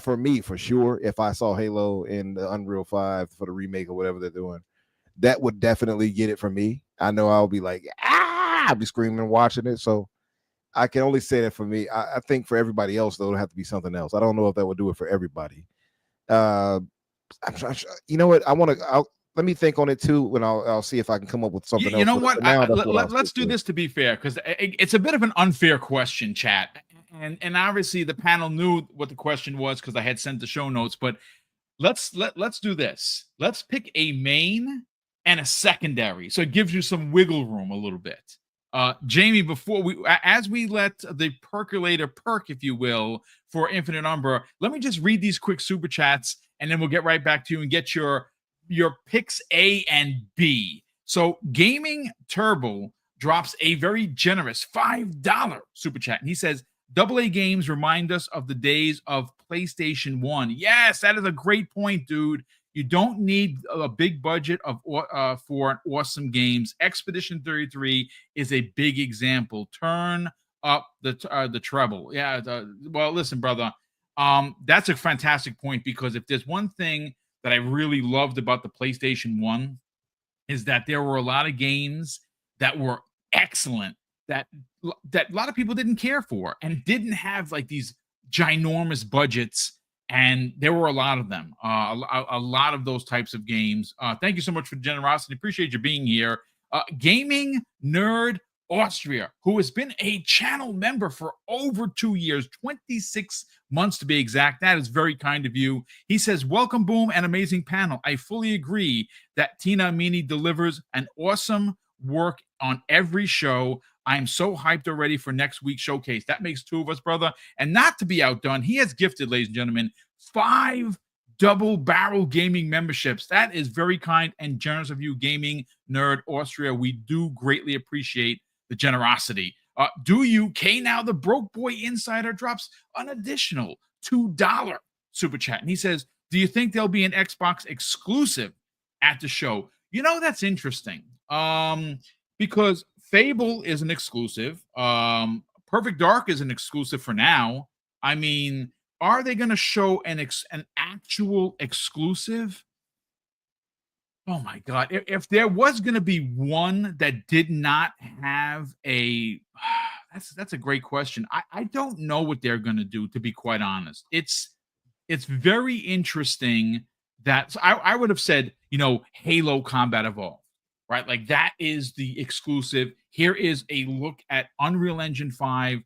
for me, for sure, if I saw Halo in the Unreal 5 for the remake or whatever they're doing, that would definitely get it for me. I know I'll be like, I'll be screaming watching it. So I can only say that for me. I think for everybody else, though, it'll have to be something else. I don't know if that would do it for everybody. You know what? Let me think on it too, and I'll see if I can come up with something else. You know what? Let's do this to be fair, because it's a bit of an unfair question, chat. And obviously the panel knew what the question was because I had sent the show notes. But let's do this. Let's pick a main and a secondary, so it gives you some wiggle room a little bit. Jamie, as we let the percolator perk, if you will, for Infinite Number, let me just read these quick super chats, and then we'll get right back to you and get your picks A and B. So Gaming Turbo drops a very generous $5 super chat, and he says, AA games remind us of the days of PlayStation 1. Yes, that is a great point, dude. You don't need a big budget for an awesome games. Expedition 33 is a big example. Turn up the treble. Yeah. Well, listen, brother. That's a fantastic point, because if there's one thing that I really loved about the PlayStation 1 is that there were a lot of games that were excellent that a lot of people didn't care for and didn't have like these ginormous budgets. And there were a lot of them, a lot of those types of games. Thank you so much for the generosity. Appreciate you being here. Gaming Nerd Austria, who has been a channel member for over 2 years, 26 months to be exact. That is very kind of you. He says, welcome, Boom, and amazing panel. I fully agree that Tina Amini delivers an awesome work on every show. I am so hyped already for next week's showcase. That makes 2 of us, brother. And not to be outdone, he has gifted, ladies and gentlemen, 5 double barrel gaming memberships. That is very kind and generous of you, Gaming Nerd Austria. We do greatly appreciate the generosity. Do you, K Now the Broke Boy Insider drops an additional $2 super chat. And he says, do you think there'll be an Xbox exclusive at the show? You know, that's interesting. Because Fable is an exclusive. Perfect Dark is an exclusive for now. I mean, are they going to show an actual exclusive? Oh my God. If there was going to be one that did not have a that's a great question. I don't know what they're going to do, to be quite honest. It's very interesting that I would have said, you know, Halo Combat Evolved, right? Like that is the exclusive. Here is a look at Unreal Engine 5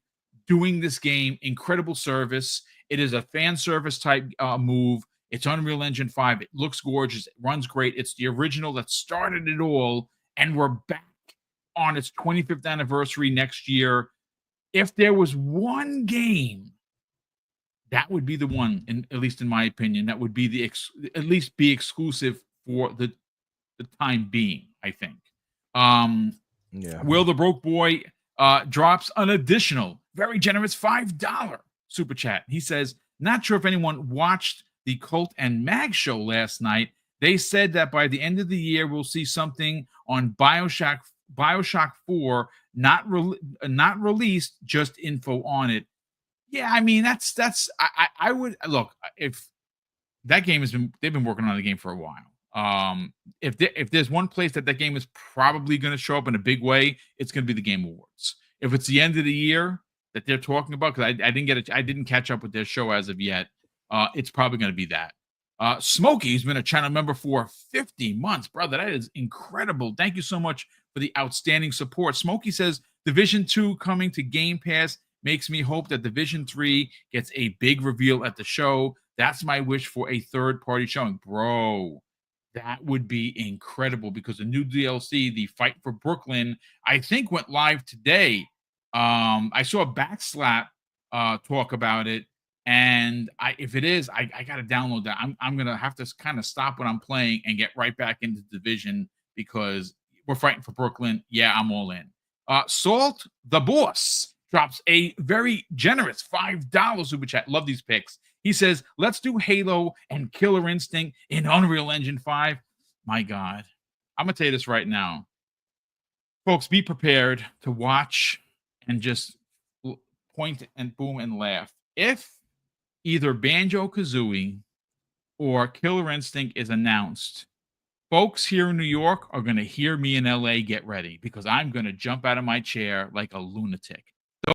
doing this game. Incredible service. It is a fan service type move. It's Unreal Engine 5. It looks gorgeous. It runs great. It's the original that started it all. And we're back on its 25th anniversary next year. If there was one game, that would be the one, at least in my opinion, that would be the at least be exclusive for the time being, I think. Will the Broke Boy drops an additional, very generous $5 super chat. He says, not sure if anyone watched the Cult and Mag show last night. They said that by the end of the year, we'll see something on Bioshock 4, not released, just info on it. Yeah, I mean, I would look, if that game they've been working on the game for a while. If there's one place that game is probably going to show up in a big way, it's going to be the Game Awards. If it's the end of the year that they're talking about, because I didn't catch up with their show as of yet, it's probably going to be that. Smokey's been a channel member for 50 months, brother. That is incredible. Thank you so much for the outstanding support. Smokey says Division 2 coming to Game Pass makes me hope that Division 3 gets a big reveal at the show. That's my wish for a third-party showing. Bro, that would be incredible because the new DLC, the Fight for Brooklyn, I think went live today. I saw a Backslap talk about it. And if it is, I got to download that. I'm going to have to kind of stop what I'm playing and get right back into Division because we're fighting for Brooklyn. Yeah, I'm all in. Salt the Boss drops a very generous $5 super chat. Love these picks. He says, let's do Halo and Killer Instinct in Unreal Engine 5. My God. I'm going to tell you this right now. Folks, be prepared to watch and just point and boom and laugh. If either Banjo-Kazooie or Killer Instinct is announced, folks here in New York are going to hear me in LA get ready because I'm going to jump out of my chair like a lunatic.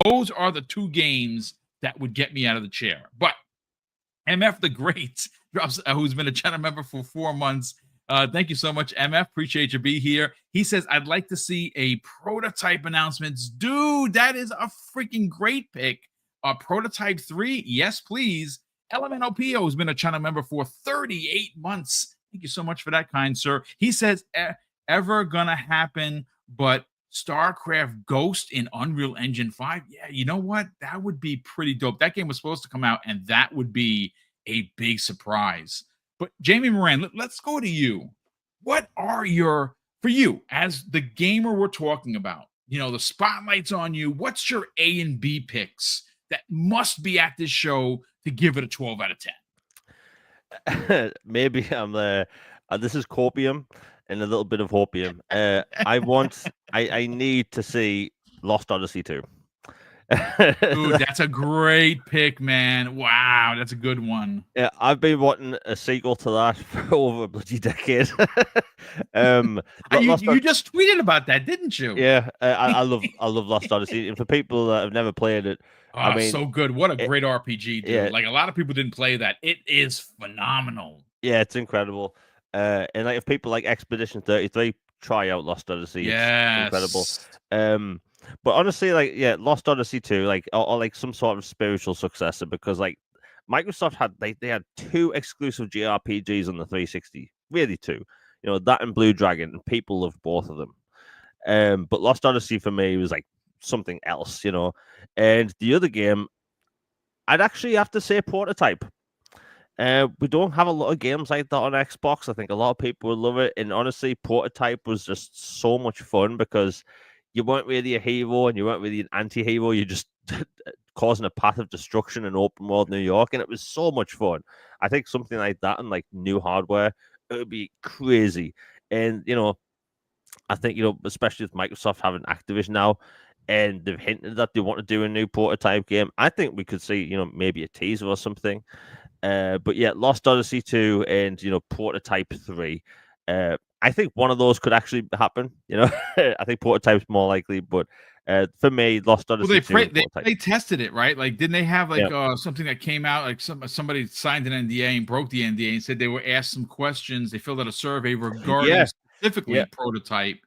Those are the 2 games that would get me out of the chair. But MF the Great drops, who's been a channel member for 4 months. Thank you so much, MF. Appreciate you being here. He says, I'd like to see a prototype announcements. Dude, that is a freaking great pick. Prototype 3, yes, please. LMNOPO has been a channel member for 38 months. Thank you so much for that, kind sir. He says, ever gonna happen, but StarCraft Ghost in Unreal Engine 5? Yeah, you know what? That would be pretty dope. That game was supposed to come out, and that would be a big surprise. But Jamie Moran, let's go to you. What are for you, as the gamer we're talking about, you know, the spotlight's on you, what's your A and B picks that must be at this show to give it a 12 out of 10? Maybe I'm this is copium and a little bit of hopium. I need to see Lost Odyssey 2. Dude, that's a great pick, man. Wow, that's a good one. Yeah, I've been wanting a sequel to that for over a bloody decade. Lost You just tweeted about that, didn't you? Yeah, I love Lost Odyssey, and for people that have never played it, I Oh, mean, so good. What a it, great RPG, dude. yeah, Like a lot of people didn't play that. It is phenomenal. yeah, it's incredible. And like if people like Expedition 33, try out Lost Odyssey. It's incredible. Yes. But honestly, like Lost Odyssey 2, like or like some sort of spiritual successor, because like Microsoft had they had 2 exclusive JRPGs on the 360, really 2. You know, that and Blue Dragon, and people loved both of them. But Lost Odyssey for me was like something else, you know. And the other game, I'd actually have to say Prototype. We don't have a lot of games like that on Xbox. I think a lot of people would love it. And honestly, Prototype was just so much fun because you weren't really a hero and you weren't really an anti-hero. You just causing a path of destruction in open world New York, and it was so much fun. I think something like that and like new hardware, it would be crazy. And you know, I think, you know, especially with Microsoft having Activision now, and they've hinted that they want to do a new Prototype game. I think we could see, you know, maybe a teaser or something. But yeah, Lost Odyssey 2 and, you know, Prototype 3. I think one of those could actually happen. You know, I think Prototype's more likely, but for me, Lost Well, Odyssey 2 and Prototype. they tested it, right? Like, didn't they have like Yeah. something that came out? Like somebody signed an NDA and broke the NDA and said they were asked some questions. They filled out a survey regarding Yeah. specifically Yeah. Prototype.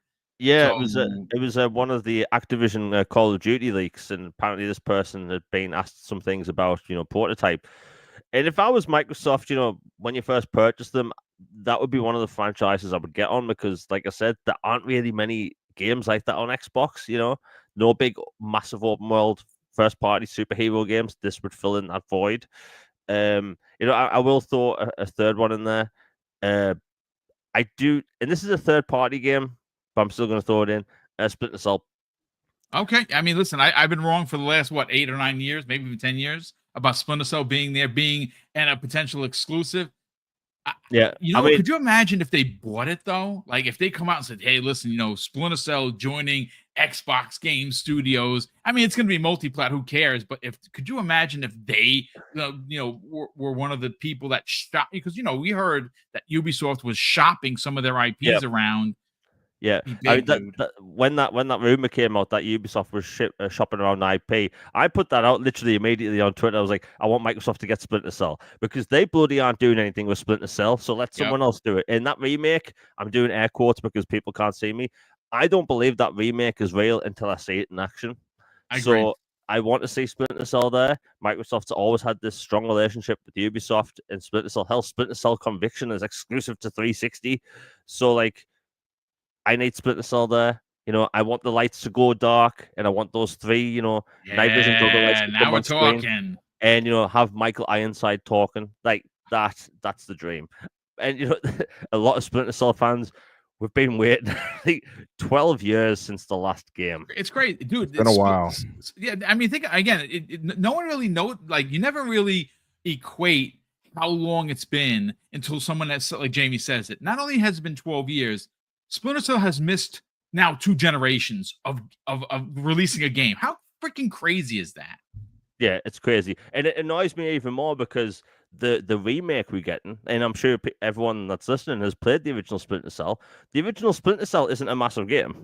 Yeah, So it was one of the Activision Call of Duty leaks, and apparently this person had been asked some things about, you know, Prototype. And if I was Microsoft, you know, when you first purchased them, that would be one of the franchises I would get on, because, like I said, there aren't really many games like that on Xbox. You know, no big, massive open world first party superhero games. This would fill in that void. You know, I will throw a third one in there. I do, and this is a third party game, but I'm still going to throw it in. Splinter Cell. okay, I mean, listen, I've been wrong for the last 8 or 9 years, maybe even 10 years, about Splinter Cell being there, being and a potential exclusive. Yeah, You know, could you imagine if they bought it though? Like if they come out and said, "Hey, listen, you know, Splinter Cell joining Xbox Game Studios." I mean, it's going to be multi-plat. Who cares? But could you imagine if they, were one of the people that shop? Because you know, we heard that Ubisoft was shopping some of their IPs around. Yeah, I mean when that rumor came out that Ubisoft was shopping around IP, I put that out literally immediately on Twitter. I was like, I want Microsoft to get Splinter Cell, because they bloody aren't doing anything with Splinter Cell. So let someone else do it. And that remake, I'm doing air quotes because people can't see me. I don't believe that remake is real until I see it in action. So I want to see Splinter Cell there. Microsoft's always had this strong relationship with Ubisoft and Splinter Cell. Hell, Splinter Cell Conviction is exclusive to 360. So like, I need Splinter Cell there. You know, I want the lights to go dark, and I want those 3, you know, night vision goggles lights to come on screen, and you know, have Michael Ironside talking like that. That's the dream. And you know, a lot of Splinter Cell fans, we've been waiting like 12 years since the last game. It's great, dude. It's been a while. Yeah, I mean, think again. No one really knows. Like, you never really equate how long it's been until someone that's like Jamie says it. Not only has it been 12 years. Splinter Cell has missed now 2 generations of releasing a game. How freaking crazy is that? Yeah, it's crazy, and it annoys me even more because the remake we're getting, and I'm sure everyone that's listening has played the original Splinter Cell. The original Splinter Cell isn't a massive game.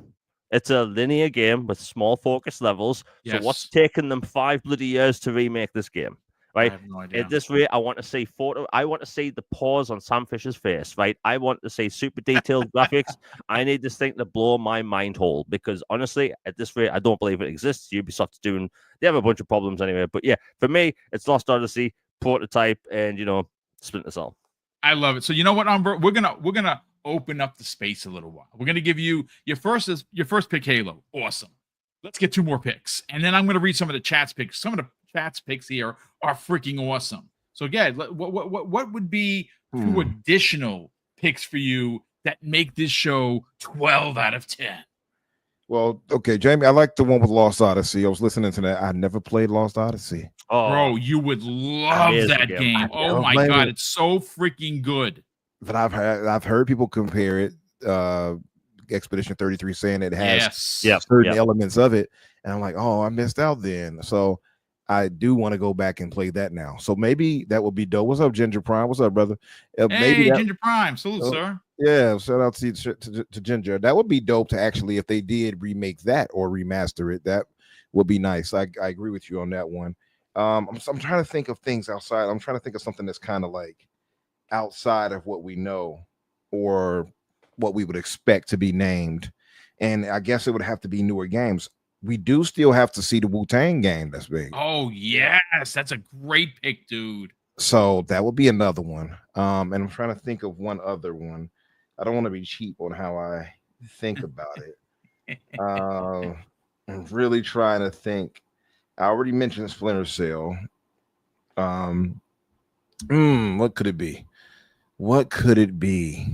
It's a linear game with small focus levels. Yes. So what's taken them 5 bloody years to remake this game? Right. I have no idea. At this rate, I want to see I want to see the pause on Sam Fisher's face. Right. I want to see super detailed graphics. I need this thing to blow my mind whole, because honestly, at this rate, I don't believe it exists. Ubisoft's doing. They have a bunch of problems anyway. But yeah, for me, it's Lost Odyssey, Prototype, and you know, Splinter Cell. I love it. So you know what, Umber? We're gonna open up the space a little while. We're gonna give you your first pick, Halo. Awesome. Let's get 2 more picks, and then I'm gonna read some of the chat's picks. Some of the chat's picks here are freaking awesome. So again, what would be 2 additional picks for you that make this show 12 out of 10? Well, okay, Jamie, I like the one with Lost Odyssey. I was listening to that. I never played Lost Odyssey. Oh, bro, you would love that game. Oh my god, it's so freaking good. But I've heard people compare it Expedition 33 saying it has Yes. certain elements of it, and I'm like, oh, I missed out then. So I do want to go back and play that now. So maybe that would be dope. What's up, Ginger Prime? What's up, brother? Maybe Hey, that. Ginger Prime. Salute, sir. Yeah, shout out to Ginger. That would be dope to actually, if they did remake that or remaster it, that would be nice. I agree with you on that one. I'm trying to think of things outside. I'm trying to think of something that's kind of like outside of what we know or what we would expect to be named. And I guess it would have to be newer games. We do still have to see the Wu-Tang game that's big. Oh, yes. That's a great pick, dude. So that would be another one. And I'm trying to think of one other one. I don't want to be cheap on how I think about it. I'm really trying to think. I already mentioned Splinter Cell. What could it be? What could it be?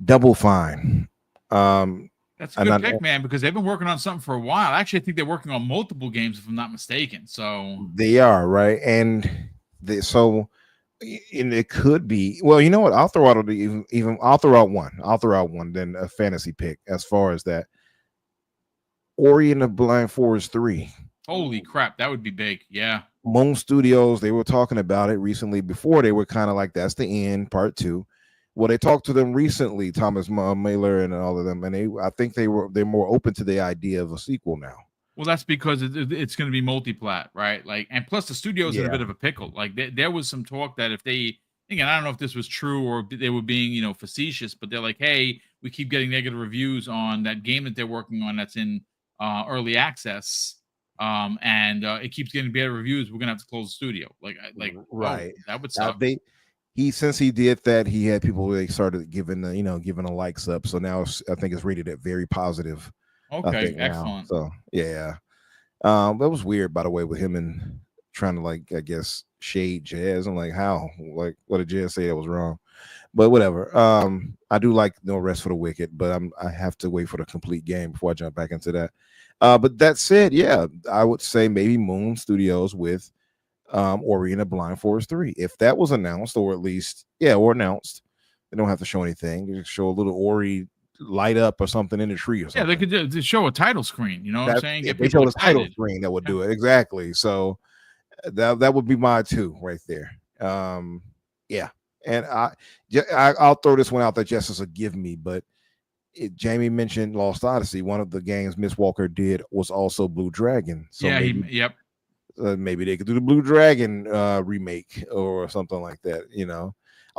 Double Fine. That's a good pick, man, because they've been working on something for a while. Actually, I think they're working on multiple games, if I'm not mistaken. So they are, right? And it could be. Well, you know what? I'll throw out I'll throw out one. I'll throw out one. Then a fantasy pick as far as that. Ori and the Blind Forest 3. Holy crap, that would be big. Yeah. Moon Studios, they were talking about it recently. Before they were kind of like, that's the end, part 2. Well, they talked to them recently, Thomas Mailer and all of them, and I think they're more open to the idea of a sequel now. Well, that's because it's going to be multi-plat, right? Like, and plus the studio's in a bit of a pickle. Like, there was some talk that if they, again, I don't know if this was true or they were being, facetious, but they're like, hey, we keep getting negative reviews on that game that they're working on that's in early access, and it keeps getting better reviews. We're gonna have to close the studio. Right? Oh, that would suck. Since he did that, he had people they started giving the likes up. So now I think it's rated at very positive. Okay, excellent. So yeah, that was weird, by the way, with him and trying to I guess shade Jazz. I'm like, how? Like, what did Jazz say that was wrong? But whatever. I do like No Rest for the Wicked, but I have to wait for the complete game before I jump back into that. But that said, yeah, I would say maybe Moon Studios with Ori and the Blind Forest 3. If that was announced, or at least, announced, they don't have to show anything. They just show a little Ori light up or something in the tree or something. Yeah, they could show a title screen. You know what I'm saying? If they show a title screen, that would do it. Exactly. So that would be my 2 right there. Yeah. And I'll throw this one out there just as a give me, but Jamie mentioned Lost Odyssey. One of the games Miss Walker did was also Blue Dragon. So yeah, maybe they could do the Blue Dragon remake or something like that,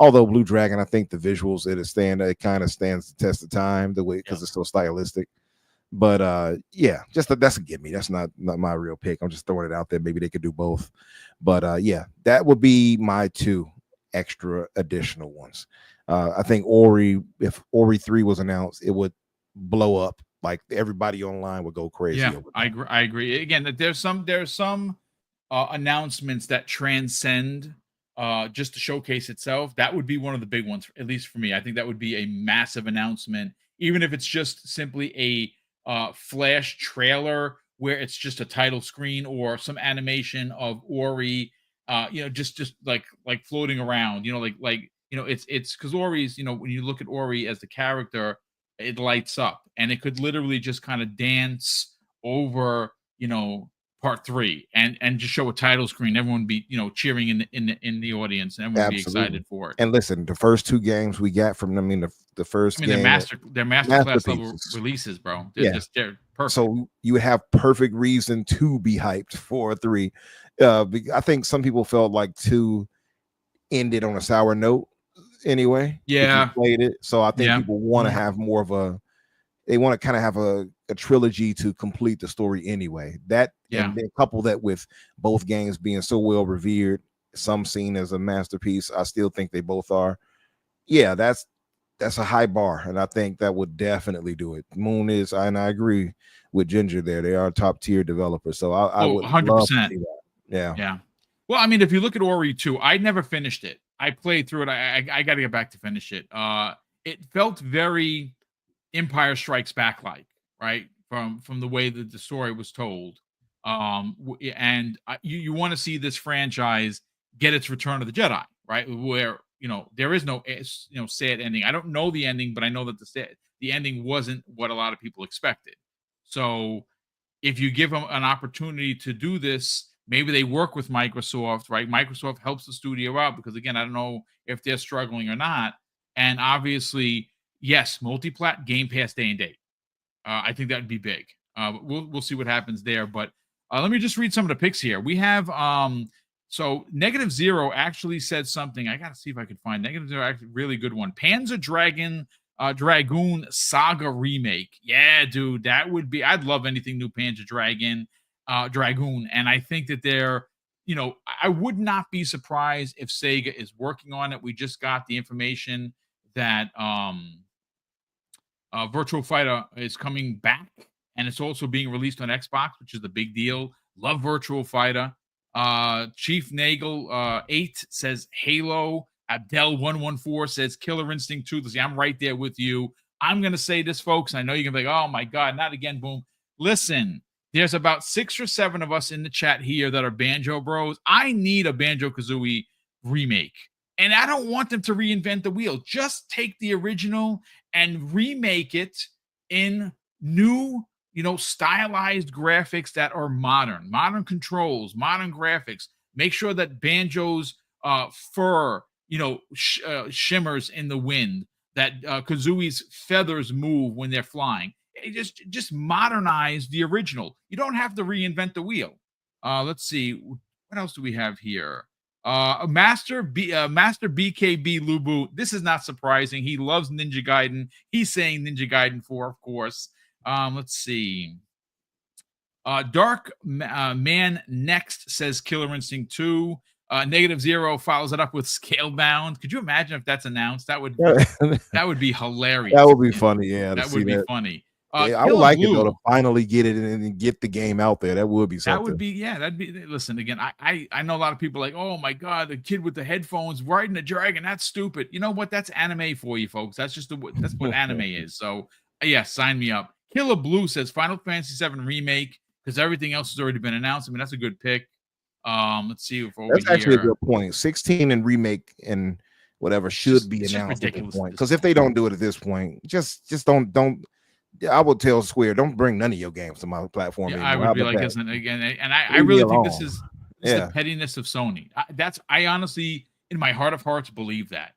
Although Blue Dragon, I think the visuals it kind of stands the test of time the way because it's so stylistic. But that's a give me. That's not my real pick. I'm just throwing it out there. Maybe they could do both. But that would be my 2 extra additional ones. I think if Ori 3 was announced, it would blow up. Like everybody online would go crazy. Yeah, I agree. Again, there's some announcements that transcend just to showcase itself. That would be one of the big ones, at least for me. I think that would be a massive announcement, even if it's just simply a flash trailer where it's just a title screen or some animation of Ori, just like floating around, it's because Ori's, when you look at Ori as the character, it lights up and it could literally just kind of dance over, part 3 and just show a title screen. Everyone would be, cheering in the audience, and everyone would be excited for it. And listen, the first 2 games we got from them, the first game, they're masterclass level releases, bro. They're perfect. So you have perfect reason to be hyped for 3. I think some people felt like 2 ended on a sour note anyway. Yeah, if you played it. So I think people want to have more of they want to kind of have a trilogy to complete the story anyway. And then couple that with both games being so well revered, some seen as a masterpiece. I still think they both are. Yeah, that's a high bar, and I think that would definitely do it. Moon is, and I agree with Ginger there. They are top tier developers, so I would 100%. Love to see that. Yeah. Well, I mean, if you look at Ori 2, I never finished it. I played through it. I got to get back to finish it. It felt very Empire Strikes Back like, right? From the way that the story was told. And you want to see this franchise get its Return of the Jedi, right? Where, there is no, sad ending. I don't know the ending, but I know that the ending wasn't what a lot of people expected. So if you give them an opportunity to do this, maybe they work with Microsoft, right? Microsoft helps the studio out because, again, I don't know if they're struggling or not. And obviously, yes, multi-plat Game Pass day and date. I think that would be big. But we'll see what happens there. But let me just read some of the picks here. We have so Negative Zero actually said something. I got to see if I can find Negative Zero. Actually, really good one. Panzer Dragoon Saga remake. Yeah, dude, that would be. I'd love anything new Panzer Dragoon, and I think that they're. I would not be surprised if Sega is working on it. We just got the information that Virtual Fighter is coming back, and it's also being released on Xbox, which is a big deal. Love Virtual Fighter. Chief Nagel 8 says Halo. Abdel 114 says Killer Instinct 2. See, I'm right there with you. I'm gonna say this, folks. I know you're gonna be like, oh my god, not again, Boom. Listen, there's about 6 or 7 of us in the chat here that are Banjo Bros. I need a Banjo-Kazooie remake. And I don't want them to reinvent the wheel. Just take the original and remake it in new, stylized graphics that are modern controls, modern graphics. Make sure that Banjo's fur, shimmers in the wind, that Kazooie's feathers move when they're flying. Just modernize the original. You don't have to reinvent the wheel. Let's see. What else do we have here? Master BKB Lubu. This is not surprising. He loves Ninja Gaiden. He's saying Ninja Gaiden 4, of course. Let's see. Dark Man Next says Killer Instinct 2. Negative Zero follows it up with Scalebound. Could you imagine if that's announced? That would be hilarious. That would be funny. Yeah, that would be funny. I would like it though to finally get it and get the game out there. That would be something. That would be, that'd be. Listen, again, I know a lot of people are like, oh my god, the kid with the headphones riding a dragon. That's stupid. You know what? That's anime for you, folks. That's that's what anime is. So yeah, sign me up. Killer Blue says Final Fantasy VII remake because everything else has already been announced. I mean, that's a good pick. Let's see if over that's here. Actually a good point. 16 and remake and whatever should be announced at this point. Because if they don't do it at this point, just don't. I would tell Square, don't bring none of your games to my platform. Yeah, I would be like, listen, again, and I really think this is the pettiness of Sony. I honestly, in my heart of hearts, believe that.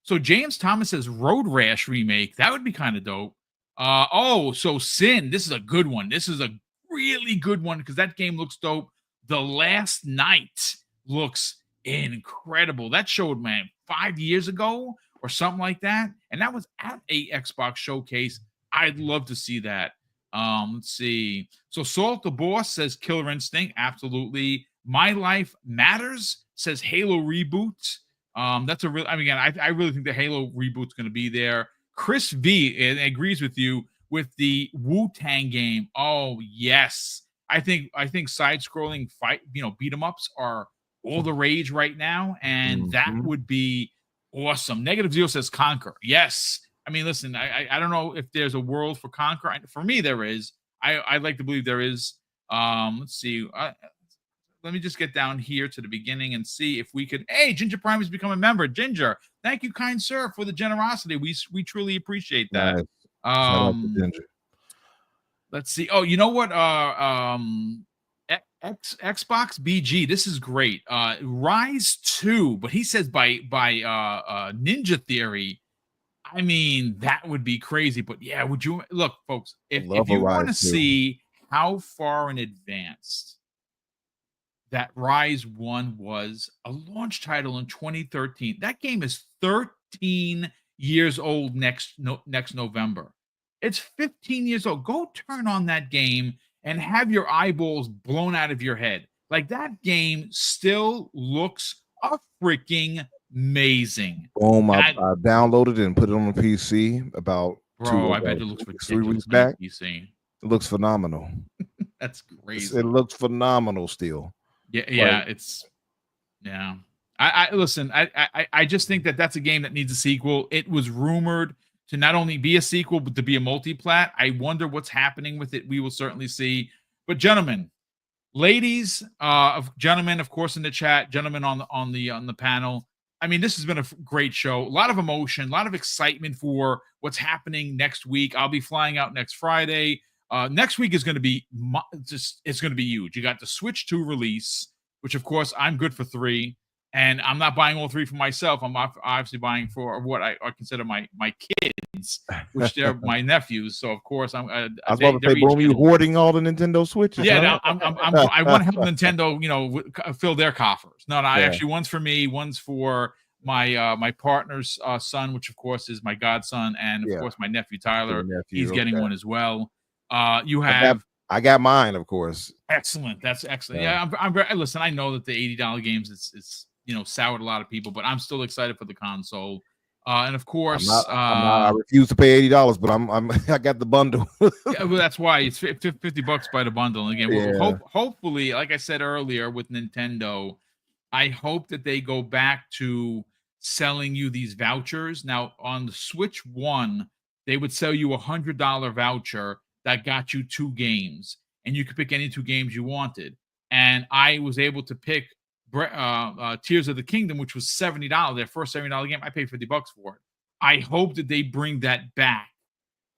So James Thomas says Road Rash remake. That would be kind of dope. So Sin. This is a good one. This is a really good one because that game looks dope. The Last Night looks incredible. That showed, man, 5 years ago or something like that, and that was at a Xbox showcase. I'd love to see that. Let's see. So Salt the Boss says Killer Instinct. Absolutely. My Life Matters says Halo reboot. That's a real. I mean, again, I really think the Halo reboot's going to be there. Chris V agrees with you with the Wu-Tang game. Oh yes, I think side-scrolling fight, beat 'em ups are all the rage right now, and that would be awesome. Negative Zero says Conquer. Yes. I mean, listen, I don't know if there's a world for Conquer. For me, there is. I'd like to believe there is. Let's see. Let me just get down here to the beginning and see if we could. Hey, Ginger Prime has become a member. Ginger, thank you, kind sir, for the generosity. We truly appreciate that. Nice. Shout out to Ginger. Let's see. Oh, you know what? Xbox BG. This is great. Rise 2, but he says by Ninja Theory. I mean, that would be crazy. But yeah, would you look, folks? If you want to see how far in advance that Rise 1 was, a launch title in 2013. That game is 13 years old next November. It's 15 years old. Go turn on that game and have your eyeballs blown out of your head. Like, that game still looks freaking amazing. Boom! I downloaded it and put it on the PC about I bet it looks 3 weeks back. PC. It looks phenomenal. That's crazy. It looks phenomenal still. Yeah, it's I listen. I just think that that's a game that needs a sequel. It was rumored to not only be a sequel but to be a multi-plat. I wonder what's happening with it. We will certainly see. But gentlemen, ladies, gentlemen, of course, in the chat, gentlemen on the panel, I mean, this has been a great show. A lot of emotion, a lot of excitement for what's happening next week. I'll be flying out next Friday. Next week is going to be it's going to be huge. You got the Switch 2 release, which of course I'm good for 3, and I'm not buying all 3 for myself. I'm obviously buying for what I consider my kids, which they're my nephews. So of course I'm. I was about to say, Boom, you hoarding all the Nintendo Switches? Yeah, huh? no, I want to help Nintendo, fill their coffers. No, Yeah. actually, one's for me, one's for my partner's son, which of course is my godson, and of course my nephew Tyler. He's getting one as well. You have. I got mine, of course. Excellent. That's excellent. Yeah, I'm very. Listen, I know that the $80 games it's soured a lot of people, but I'm still excited for the console. And of course, I refuse to pay $80, but I got the bundle. Yeah, well, that's why it's $50 by the bundle. And again, hopefully, like I said earlier with Nintendo, I hope that they go back to selling you these vouchers. Now on the Switch 1, they would sell you $100 voucher that got you 2 games, and you could pick any 2 games you wanted. And I was able to pick Tears of the Kingdom, which was $70. Their first $70 game, I paid $50 for it. I hope that they bring that back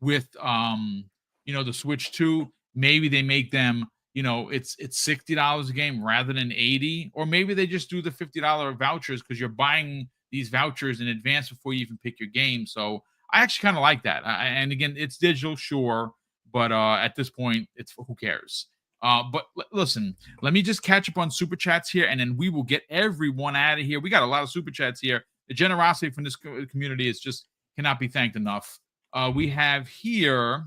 with the Switch 2. Maybe they make them, it's $60 a game rather than $80, or maybe they just do the $50 vouchers because you're buying these vouchers in advance before you even pick your game. So I actually kind of like that. And again, it's digital, sure, but at this point, it's who cares. But listen, let me just catch up on super chats here, and then we will get everyone out of here. We got a lot of super chats here. The generosity from this community is just cannot be thanked enough. We have here,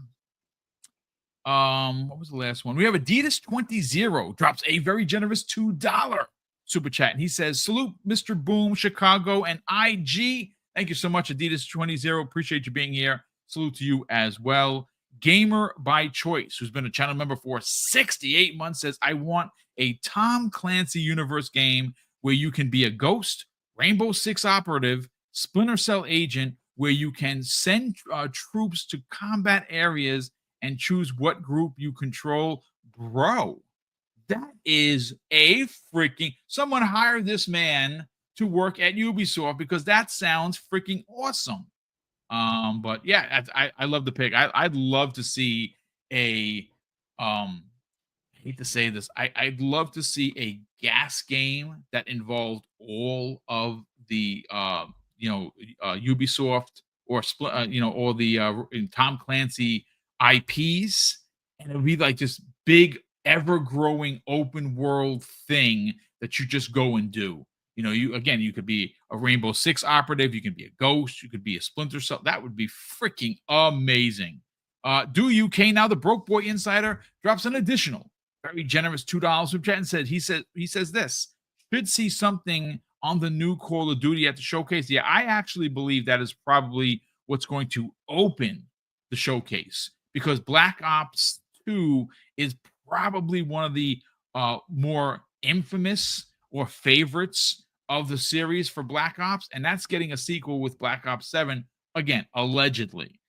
what was the last one? We have Adidas 20 drops a very generous $2 super chat, and he says, "Salute, Mr. Boom, Chicago, and IG." Thank you so much, Adidas 20. Appreciate you being here. Salute to you as well. Gamer by Choice, who's been a channel member for 68 months, says, "I want a Tom Clancy universe game where you can be a ghost, Rainbow Six operative, Splinter Cell agent, where you can send troops to combat areas and choose what group you control." Bro, that is a freaking... Someone hire this man to work at Ubisoft, because that sounds freaking awesome. But yeah, I love the pick. I'd love to see a I hate to say this, I'd love to see a gas game that involved all of the Ubisoft or all the Tom Clancy IPs, and it would be like this big ever-growing open world thing that you just go and do. You could be a Rainbow Six operative, you can be a ghost, you could be a Splinter Cell. That would be freaking amazing. Do UK Now, the Broke Boy Insider, drops an additional very generous $2 super chat and said he says this: "Should see something on the new Call of Duty at the showcase." Yeah, I actually believe that is probably what's going to open the showcase, because Black Ops 2 is probably one of the more infamous or favorites of the series for Black Ops, and that's getting a sequel with Black Ops 7, again, allegedly.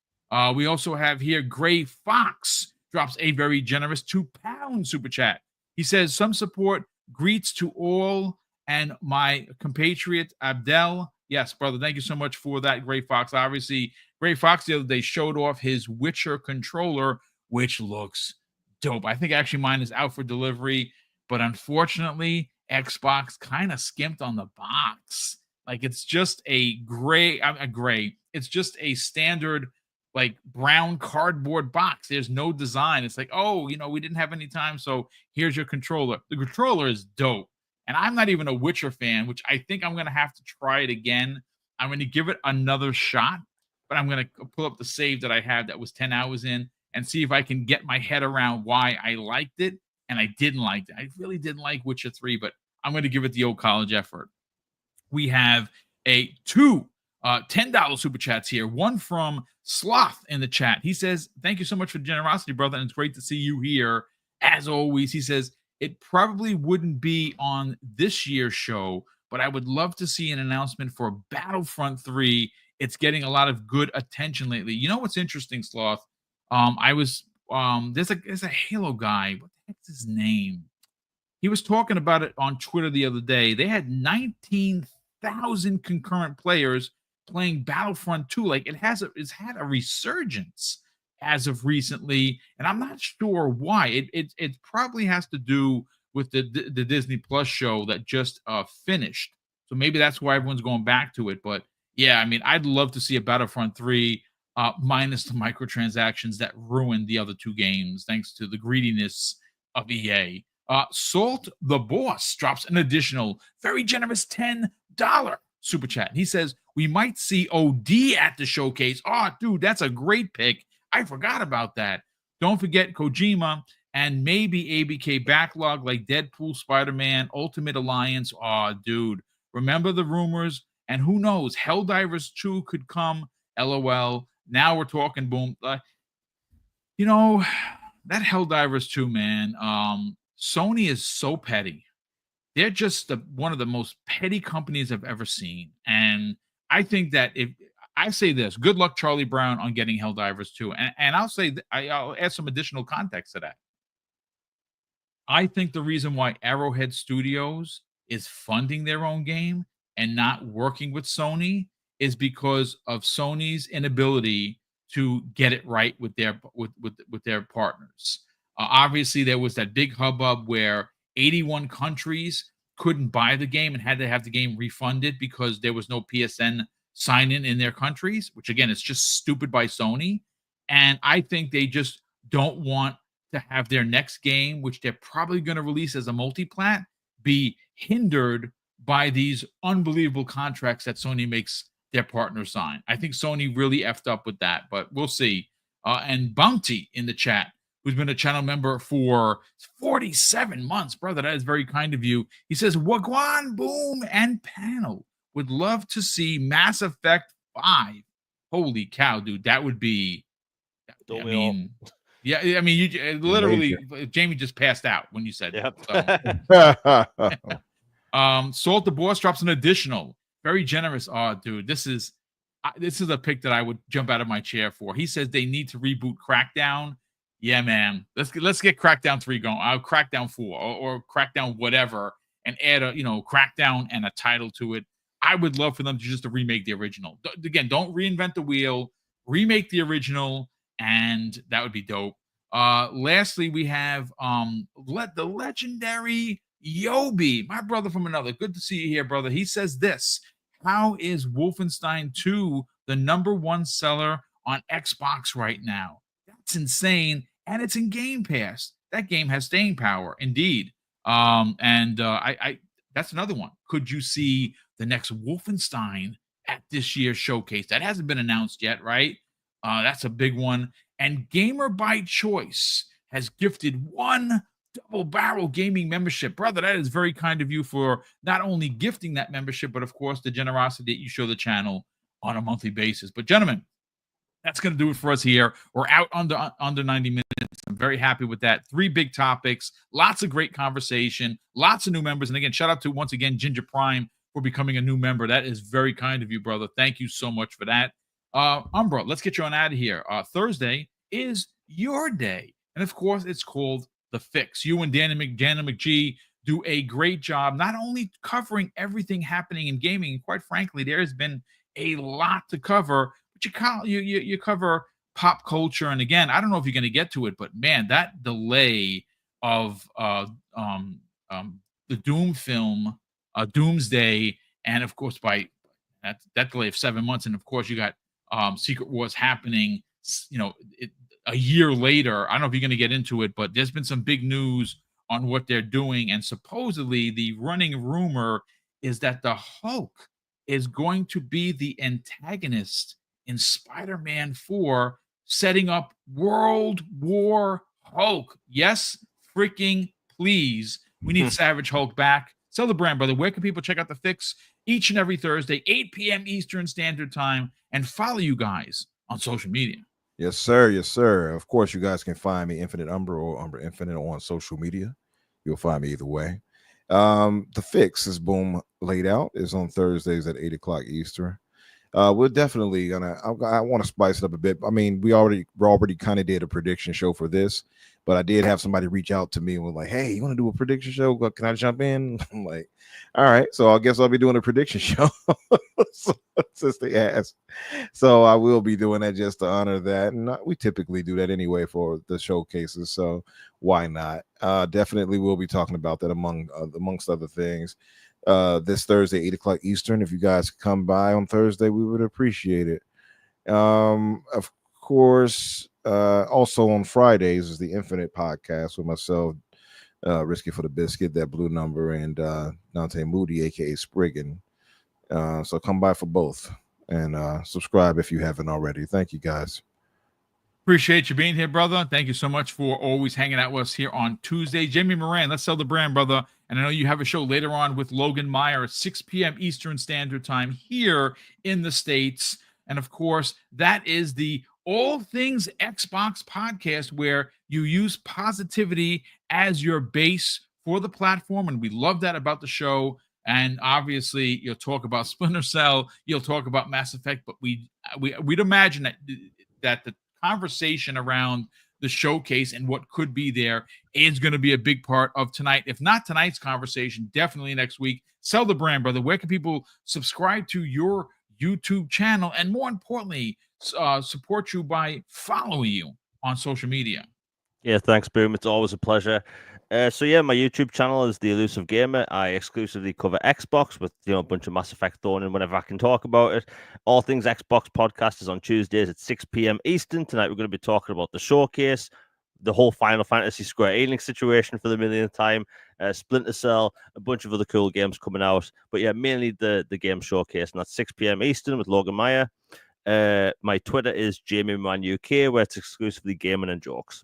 We also have here Gray Fox drops a very generous £2 super chat. He says, "Some support, greets to all, and my compatriot Abdel." Yes, brother, thank you so much for that, Gray Fox. Obviously, Gray Fox the other day showed off his Witcher controller, which looks dope. I think actually mine is out for delivery, but unfortunately, Xbox kind of skimped on the box. Like, it's just a gray. It's just a standard, like, brown cardboard box. There's no design. It's like, oh, we didn't have any time, so here's your controller. The controller is dope, and I'm not even a Witcher fan, which I think I'm going to have to try it again. I'm going to give it another shot, but I'm going to pull up the save that I had that was 10 hours in and see if I can get my head around why I liked it and I didn't like it. I really didn't like Witcher 3, but I'm going to give it the old college effort. We have two $10 super chats here. One from Sloth in the chat. He says, "Thank you so much for the generosity, brother, and it's great to see you here as always." He says, "It probably wouldn't be on this year's show, but I would love to see an announcement for Battlefront 3. It's getting a lot of good attention lately." You know what's interesting, Sloth? There's a Halo guy. What the heck's his name? He was talking about it on Twitter the other day. They had 19,000 100,000 concurrent players playing Battlefront 2. Like it's had a resurgence as of recently, and I'm not sure why. It probably has to do with the Disney Plus show that just finished. So maybe that's why everyone's going back to it. But yeah, I mean, I'd love to see a Battlefront 3 minus the microtransactions that ruined the other two games, thanks to the greediness of EA. Salt the Boss drops an additional very generous $10 super chat. He says, we might see OD at the showcase. Oh, dude, that's a great pick. I forgot about that. Don't forget Kojima and maybe ABK backlog like Deadpool, Spider-Man, Ultimate Alliance. Oh, dude, remember the rumors? And who knows? Helldivers 2 could come. LOL. Now we're talking boom. You know, that Helldivers 2, man. Sony is so petty. They're just one of the most petty companies I've ever seen. And I think that if I say this, good luck, Charlie Brown, on getting Helldivers 2. And I'll say, I'll add some additional context to that. I think the reason why Arrowhead Studios is funding their own game and not working with Sony is because of Sony's inability to get it right with their partners. Obviously, there was that big hubbub where 81 countries couldn't buy the game and had to have the game refunded because there was no PSN sign-in in their countries, which again is just stupid by Sony. And I think they just don't want to have their next game, which they're probably going to release as a multi-plat, be hindered by these unbelievable contracts that Sony makes their partners sign. I think Sony really effed up with that, but we'll see. And Bounty in the chat, who's been a channel member for 47 months. Brother, that is very kind of you. He says, Wagwan, Boom, and Panel would love to see Mass Effect 5. Holy cow, dude. That would be, Don't we all? Yeah, I mean, you literally, Jamie just passed out when you said Yep. that. So. Salt the Boss drops an additional. Very generous. Oh, dude, this is a pick that I would jump out of my chair for. He says they need to reboot Crackdown. Yeah, man. Let's get Crackdown 3 going. Crackdown 4 or Crackdown whatever, and add a Crackdown and a title to it. I would love for them to just remake the original. Again, don't reinvent the wheel. Remake the original, and that would be dope. Lastly, we have the legendary Yobi, my brother from another. Good to see you here, brother. He says this: how is Wolfenstein 2 the #1 seller on Xbox right now? That's insane, and it's in Game Pass. That game has staying power, indeed. I that's another one. Could you see the next Wolfenstein at this year's showcase? That hasn't been announced yet, right? That's a big one. And Gamer by Choice has gifted 1 Double Barrel Gaming membership. Brother, that is very kind of you for not only gifting that membership, but of course the generosity that you show the channel on a monthly basis. But gentlemen, that's going to do it for us here. We're out under 90 minutes. I'm very happy with that. 3 big topics, lots of great conversation, lots of new members. And again, shout out to, once again, Ginger Prime for becoming a new member. That is very kind of you, brother. Thank you so much for that. Umbra, let's get you on out of here. Thursday is your day. And of course, it's called The Fix. You and Dana McGee do a great job, not only covering everything happening in gaming, and quite frankly, there has been a lot to cover, but you cover pop culture. And again, I don't know if you're going to get to it, but man, that delay of the Doom film, Doomsday, and of course by that delay of 7 months, and of course you got Secret Wars happening, a year later. I don't know if you're going to get into it, but there's been some big news on what they're doing. And supposedly the running rumor is that the Hulk is going to be the antagonist in Spider-Man 4, setting up World War Hulk. Yes, freaking please. We need Savage Hulk back. Sell the brand, brother. Where can people check out The Fix each and every Thursday, 8 p.m. Eastern Standard Time, and follow you guys on social media? Yes, sir. Yes, sir. Of course, you guys can find me Infinite Umbra or Umbra Infinite on social media. You'll find me either way. The Fix is Boom laid out. Is on Thursdays at 8 o'clock Eastern. we're definitely gonna. I want to spice it up a bit. I mean, we already kind of did a prediction show for this, but I did have somebody reach out to me and was like, "Hey, you want to do a prediction show? Can I jump in?" I'm like, "All right." So I guess I'll be doing a prediction show since they asked. So I will be doing that just to honor that, and we typically do that anyway for the showcases. So why not? Definitely, we'll be talking about that amongst other things. This Thursday, 8 o'clock Eastern. If you guys come by on Thursday, we would appreciate it. Of course, also on Fridays is the Infinite podcast with myself, Risky for the Biscuit, that blue number, and Dante Moody, aka Spriggan. So come by for both and subscribe if you haven't already. Thank you guys. Appreciate you being here, brother. Thank you so much for always hanging out with us here on Tuesday. Jamie Moran, let's sell the brand, brother. And I know you have a show later on with Logan Meyer at 6 p.m. Eastern Standard Time here in the States. And of course, that is the All Things Xbox podcast, where you use positivity as your base for the platform. And we love that about the show. And obviously, you'll talk about Splinter Cell, you'll talk about Mass Effect, but we'd imagine that the conversation around the showcase and what could be there is going to be a big part of tonight. If not tonight's conversation, definitely next week. Sell the brand, brother. Where can people subscribe to your YouTube channel? And more importantly, support you by following you on social media. Yeah, thanks, Boom. It's always a pleasure. So yeah, my YouTube channel is The Elusive Gamer. I exclusively cover Xbox with a bunch of Mass Effect thrown in whenever I can talk about it. All Things Xbox podcast is on Tuesdays at 6 p.m. Eastern. Tonight we're going to be talking about the showcase, the whole Final Fantasy Square Enix situation for the millionth time, Splinter Cell, a bunch of other cool games coming out. But yeah, mainly the game showcase, and that's 6 p.m. Eastern with Logan Meyer. My Twitter is JamieManUK, where it's exclusively gaming and jokes.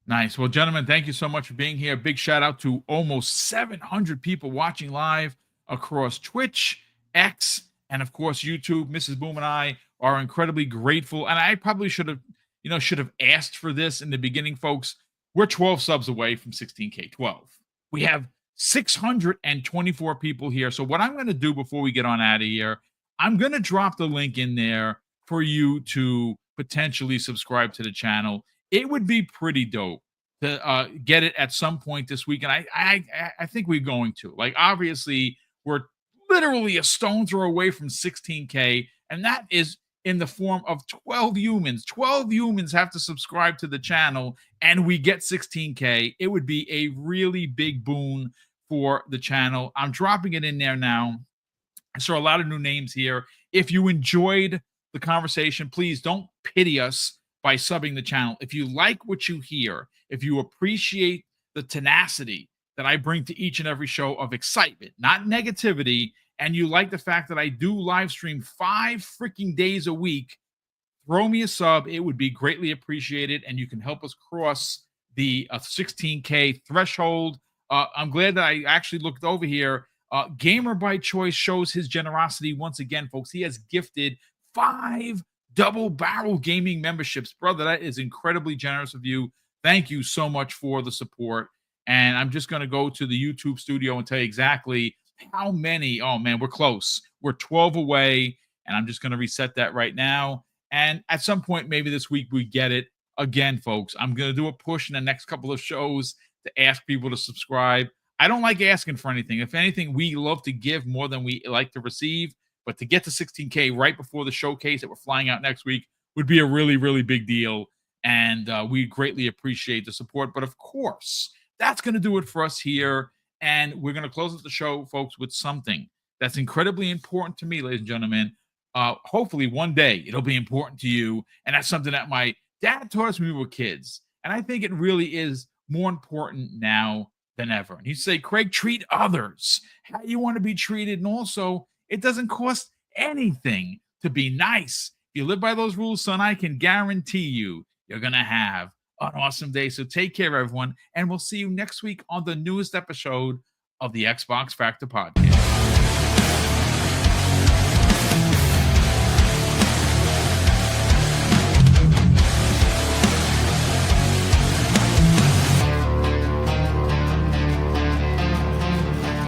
Nice. Well, gentlemen, thank you so much for being here. Big shout out to almost 700 people watching live across Twitch, X, and of course YouTube. Mrs. Boom and I are incredibly grateful. And I probably should have asked for this in the beginning, folks. We're 12 subs away from 16K. 12. We have 624 people here. So what I'm going to do before we get on out of here, I'm going to drop the link in there for you to potentially subscribe to the channel. It would be pretty dope to get it at some point this week. And I think we're going to. Like, obviously, we're literally a stone throw away from 16K. And that is in the form of 12 humans. 12 humans have to subscribe to the channel, and we get 16K. It would be a really big boon for the channel. I'm dropping it in there now. I saw a lot of new names here. If you enjoyed the conversation, please don't pity us by subbing the channel. If you like what you hear, if you appreciate the tenacity that I bring to each and every show of excitement, not negativity, and you like the fact that I do live stream 5 freaking days a week, throw me a sub. It would be greatly appreciated, and you can help us cross the 16K threshold. I'm glad that I actually looked over here. Gamer by Choice shows his generosity once again, folks. He has gifted 5 Double Barrel Gaming memberships. Brother, that is incredibly generous of you. Thank you so much for the support. And I'm just going to go to the YouTube studio and tell you exactly how many. Oh, man, we're close. We're 12 away, and I'm just going to reset that right now. And at some point, maybe this week, we get it. Again, folks, I'm going to do a push in the next couple of shows to ask people to subscribe. I don't like asking for anything. If anything, we love to give more than we like to receive. But to get to 16K right before the showcase that we're flying out next week would be a really, really big deal. And we greatly appreciate the support. But of course, that's going to do it for us here. And we're going to close out the show, folks, with something that's incredibly important to me, ladies and gentlemen. Hopefully one day it'll be important to you. And that's something that my dad taught us when we were kids. And I think it really is more important now than ever. And he'd say, Craig, treat others how you want to be treated. And also, it doesn't cost anything to be nice. If you live by those rules, son, I can guarantee you're going to have an awesome day. So take care, everyone. And we'll see you next week on the newest episode of the Xbox Factor Podcast.